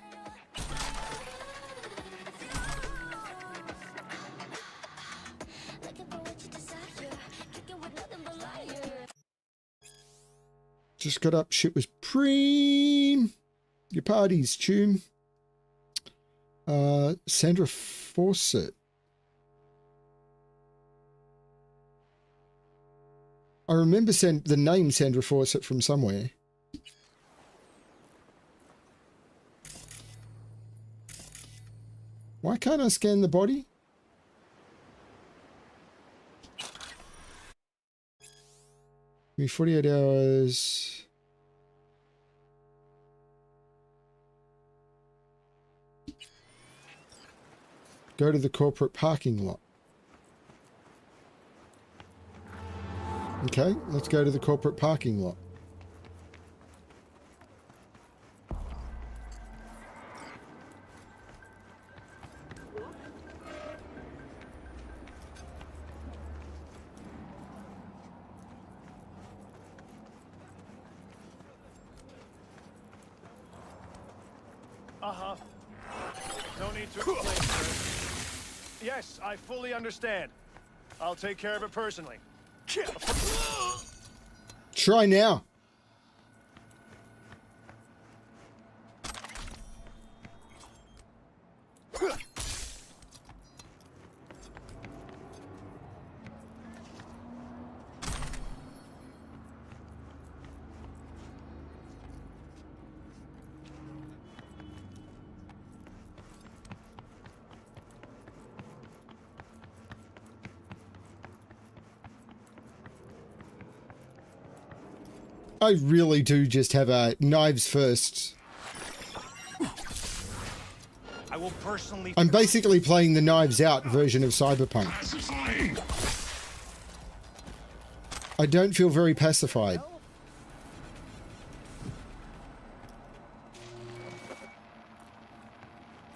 Just got up, shit was preem. Your party's tune. Sandra Fawcett. I remember the name Sandra Fawcett from somewhere. Why can't I scan the body? Give me 48 hours. Go to the corporate parking lot. Okay, let's go to the corporate parking lot. Uh-huh. No need to explain, sir. Yes, I fully understand. I'll take care of it personally. Try now. I really do just have a knives first. I will personally. I'm basically playing the knives out version of Cyberpunk. I don't feel very pacified.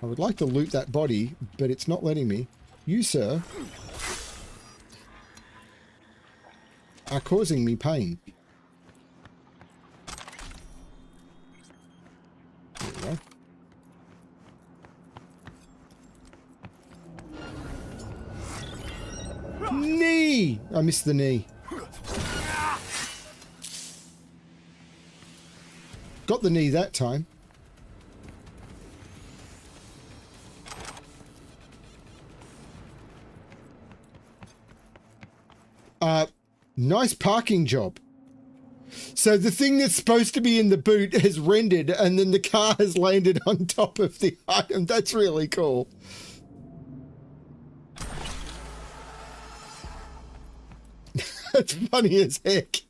I would like to loot that body, but it's not letting me. You, sir, are causing me pain. There we go. Knee! I missed the knee. Got the knee that time. Nice parking job. So the thing that's supposed to be in the boot has rendered and then the car has landed on top of the item. That's really cool. That's funny as heck.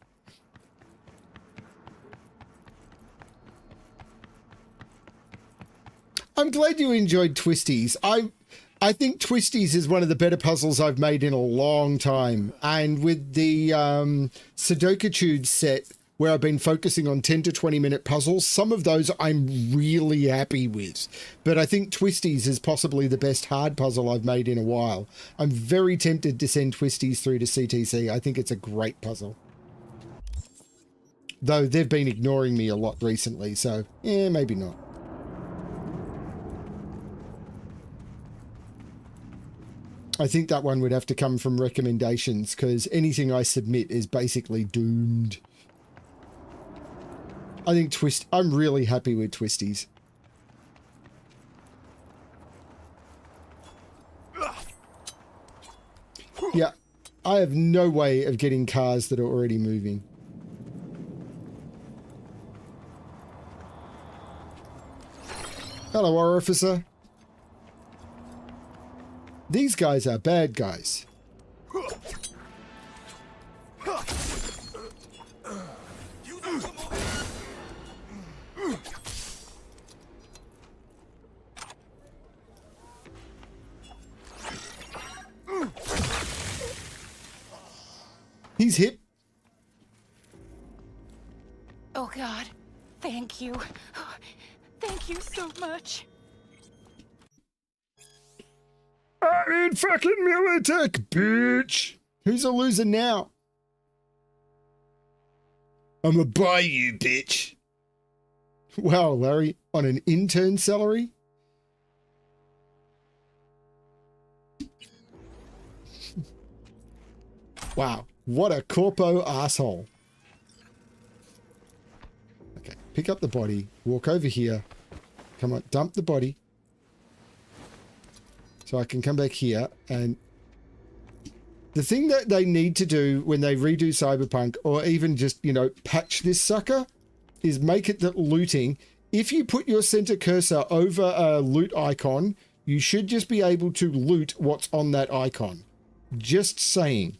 I'm glad you enjoyed Twisties. I think Twisties is one of the better puzzles I've made in a long time. And with the Sudoku set, where I've been focusing on 10 to 20 minute puzzles, some of those I'm really happy with. But I think Twisties is possibly the best hard puzzle I've made in a while. I'm very tempted to send Twisties through to CTC. I think it's a great puzzle. Though they've been ignoring me a lot recently, so maybe not. I think that one would have to come from recommendations because anything I submit is basically doomed. I think I'm really happy with Twisties. Yeah, I have no way of getting cars that are already moving. Hello, officer. These guys are bad guys. He's hit. Oh God, thank you. Thank you so much. I'm in fucking Militech, bitch. Who's a loser now? I'ma buy you, bitch. Wow, Larry, on an intern salary? Wow, what a corpo asshole. Okay, pick up the body, walk over here. Come on, dump the body. So I can come back here, and the thing that they need to do when they redo Cyberpunk, or even just, you know, patch this sucker, is make it that looting, if you put your center cursor over a loot icon, you should just be able to loot what's on that icon. Just saying.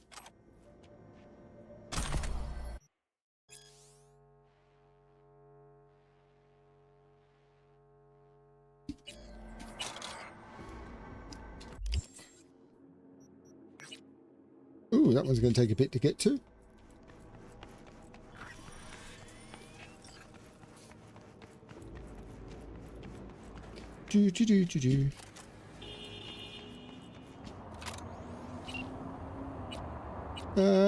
Ooh, that one's going to take a bit to get to.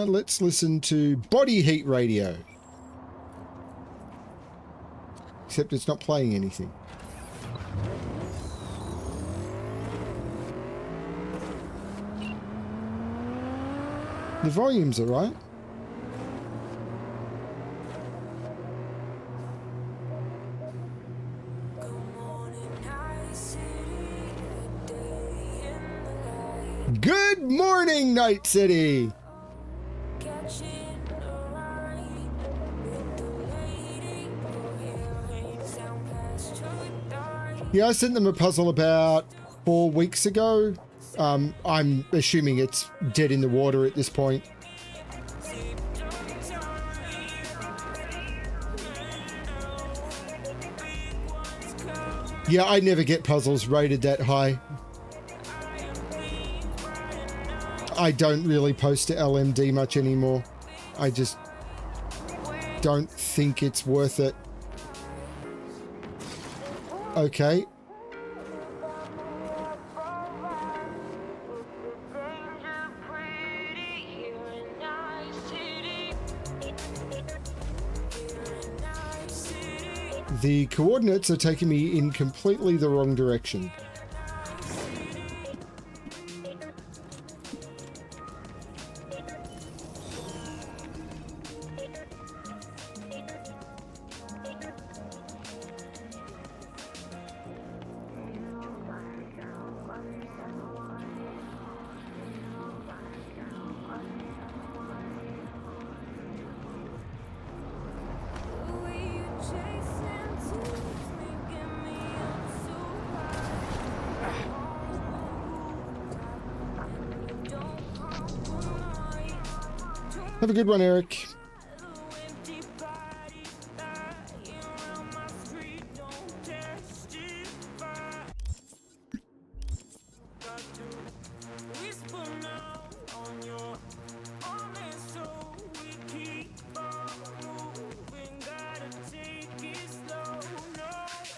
Let's listen to Body Heat Radio. Except it's not playing anything. The volumes are right. Good morning, Night City! Yeah, I sent them a puzzle about 4 weeks ago. I'm assuming it's dead in the water at this point. Yeah, I never get puzzles rated that high. I don't really post to LMD much anymore. I just don't think it's worth it. Okay. The coordinates are taking me in completely the wrong direction. Have a good one, Eric.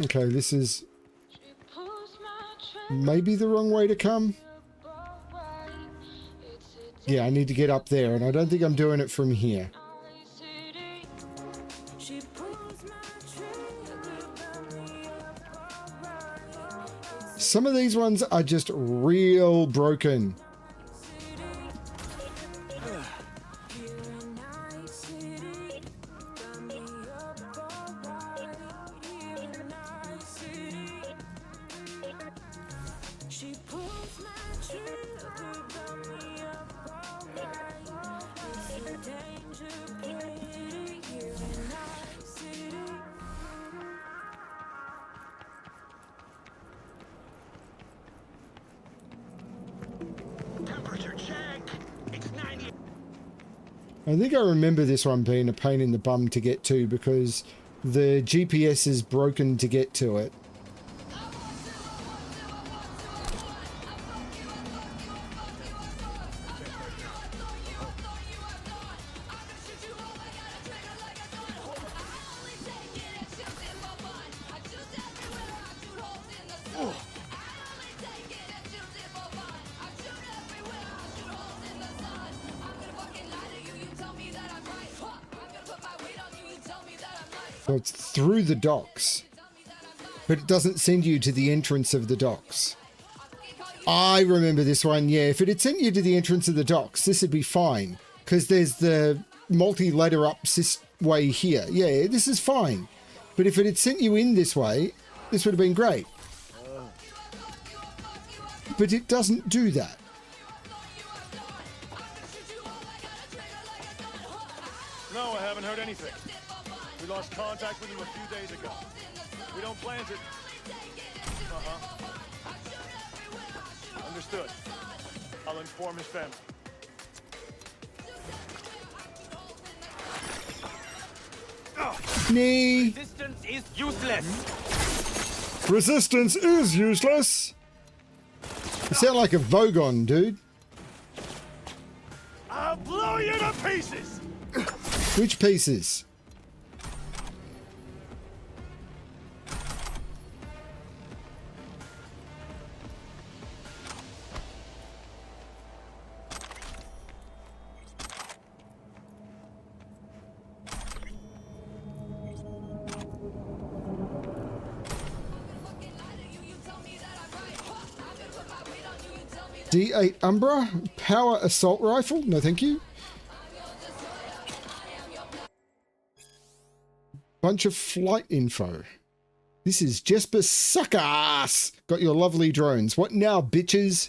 Okay, this is maybe the wrong way to come. Yeah, I need to get up there, and I don't think I'm doing it from here. Some of these ones are just real broken. I think I remember this one being a pain in the bum to get to because the GPS is broken to get to it. So it's through the docks, but it doesn't send you to the entrance of the docks. I remember this one, yeah. If it had sent you to the entrance of the docks, this would be fine, because there's the multi-ladder up way here. Yeah, this is fine. But if it had sent you in this way, this would have been great. But it doesn't do that. No, I haven't heard anything. We lost contact with him a few days ago. We don't plan to... Understood. I'll inform his family. Nee. Resistance is useless. Resistance is useless. You sound like a Vogon, dude. I'll blow you to pieces! Which pieces? D8 Umbra, power assault rifle. No, thank you. Bunch of flight info. This is Jesper Suckass. Got your lovely drones. What now, bitches?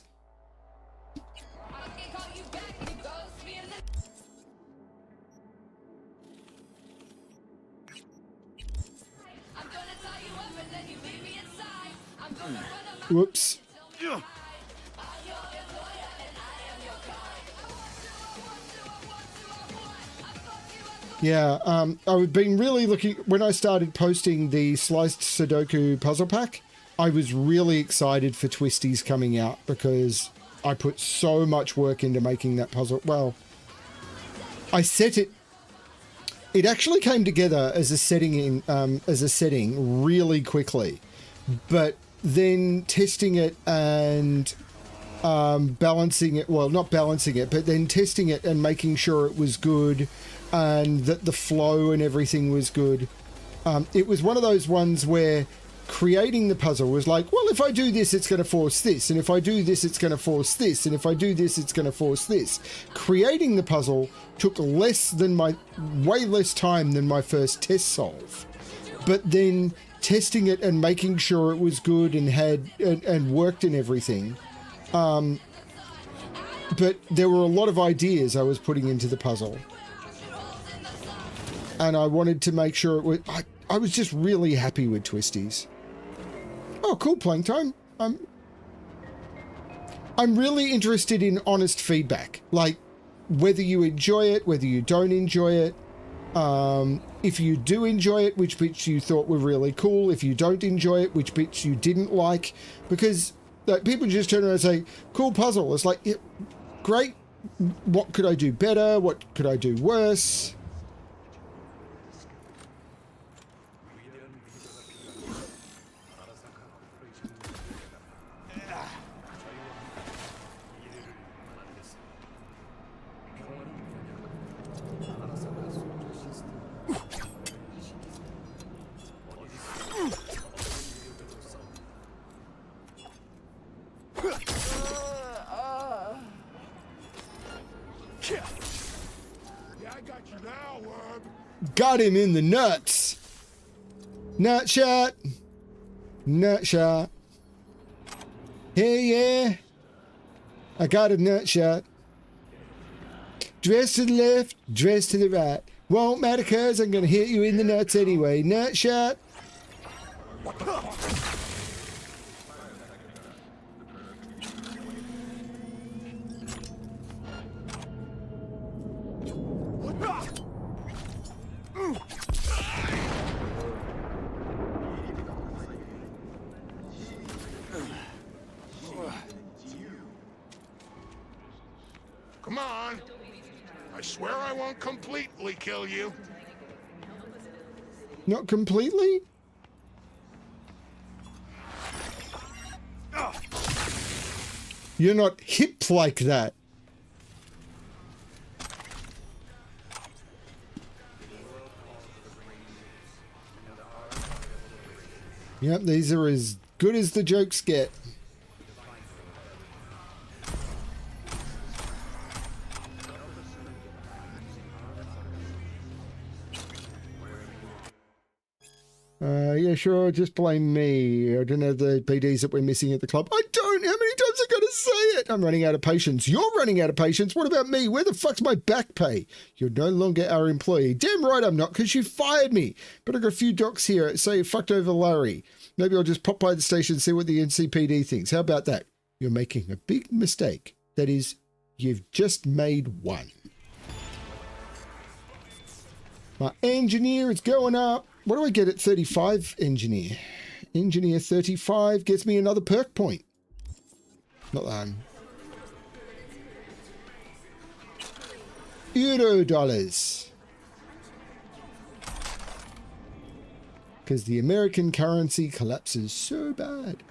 Whoops. Yeah, I've been really looking... When I started posting the Sliced Sudoku puzzle pack, I was really excited for Twisties coming out because I put so much work into making that puzzle. Well, I set it... It actually came together as a setting really quickly, but then testing it and balancing it... Well, not balancing it, but then testing it and making sure it was good and that the flow and everything was good. It was one of those ones where creating the puzzle was like, well, if I do this, it's going to force this, and if I do this, it's going to force this, and if I do this, it's going to force this. Creating the puzzle took way less time than my first test solve. But then testing it and making sure it was good and and worked and everything. But there were a lot of ideas I was putting into the puzzle. And I wanted to make sure it was... I was just really happy with Twisties. Oh, cool, playing time. I'm really interested in honest feedback. Like, whether you enjoy it, whether you don't enjoy it. If you do enjoy it, which bits you thought were really cool. If you don't enjoy it, which bits you didn't like. Because like, people just turn around and say, cool puzzle. It's like, yeah, great. What could I do better? What could I do worse? Got him in the nuts. Nut shot. Nut shot. Hey, yeah. I got a nut shot. Dress to the left, dress to the right. Won't matter cause I'm gonna hit you in the nuts anyway. Nut shot. What swear I won't completely kill you. Not completely? You're not hip like that. Yep, these are as good as the jokes get. Yeah, sure, just blame me. I don't know the PDs that we're missing at the club. I don't! How many times I gotta say it? I'm running out of patience. You're running out of patience. What about me? Where the fuck's my back pay? You're no longer our employee. Damn right I'm not, because you fired me. But I got a few docs here that say fucked over Larry. Maybe I'll just pop by the station and see what the NCPD thinks. How about that? You're making a big mistake. That is, you've just made one. My engineer is going up. What do I get at 35 engineer? Engineer 35 gets me another perk point. Not that I'm... Euro dollars. Because the American currency collapses so bad.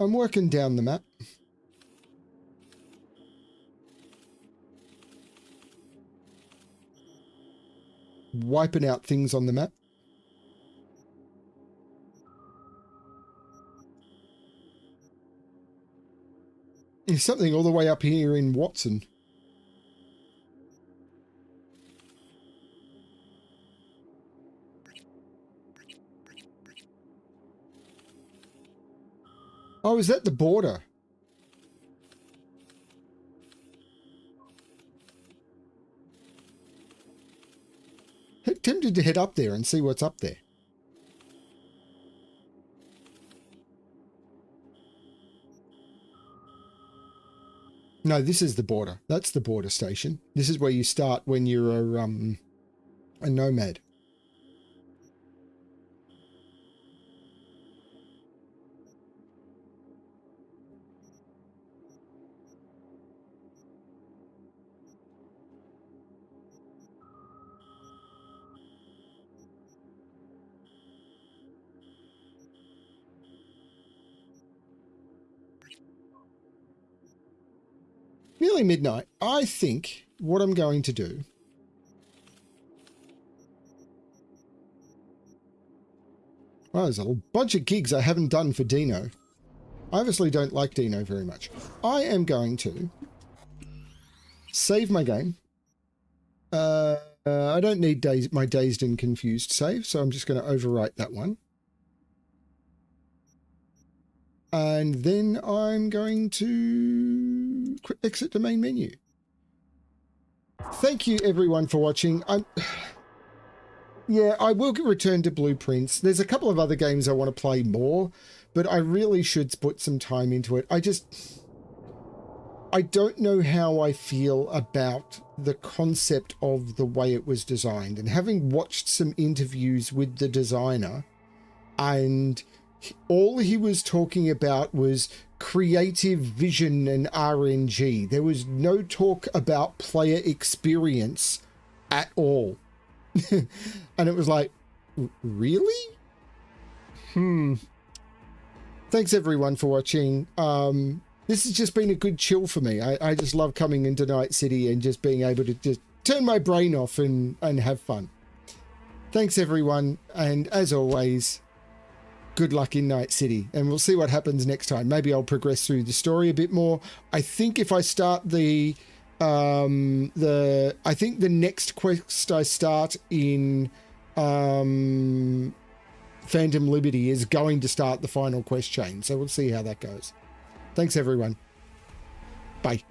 I'm working down the map. Wiping out things on the map. There's something all the way up here in Watson. Oh, is that the border? Tempted to head up there and see what's up there. No, this is the border. That's the border station. This is where you start when you're a nomad. Nearly midnight. I think what I'm going to do well, there's a bunch of gigs I haven't done for Dino. I obviously don't like Dino very much. I am going to save my game. I don't need my dazed and confused save, so I'm just going to overwrite that one. And then I'm going to exit the main menu. Thank you everyone for watching. Yeah, I will return to Blueprints. There's a couple of other games I want to play more, but I really should put some time into it. I don't know how I feel about the concept of the way it was designed. And having watched some interviews with the designer, and all he was talking about was creative vision and RNG. There was no talk about player experience at all. And it was like, really? Thanks everyone for watching. This has just been a good chill for me. I just love coming into Night City and just being able to just turn my brain off and have fun. Thanks everyone, and as always, good luck in Night City, and we'll see what happens next time. Maybe I'll progress through the story a bit more. I think if I start I think the next quest I start in Phantom Liberty is going to start the final quest chain, so we'll see how that goes. Thanks everyone. Bye.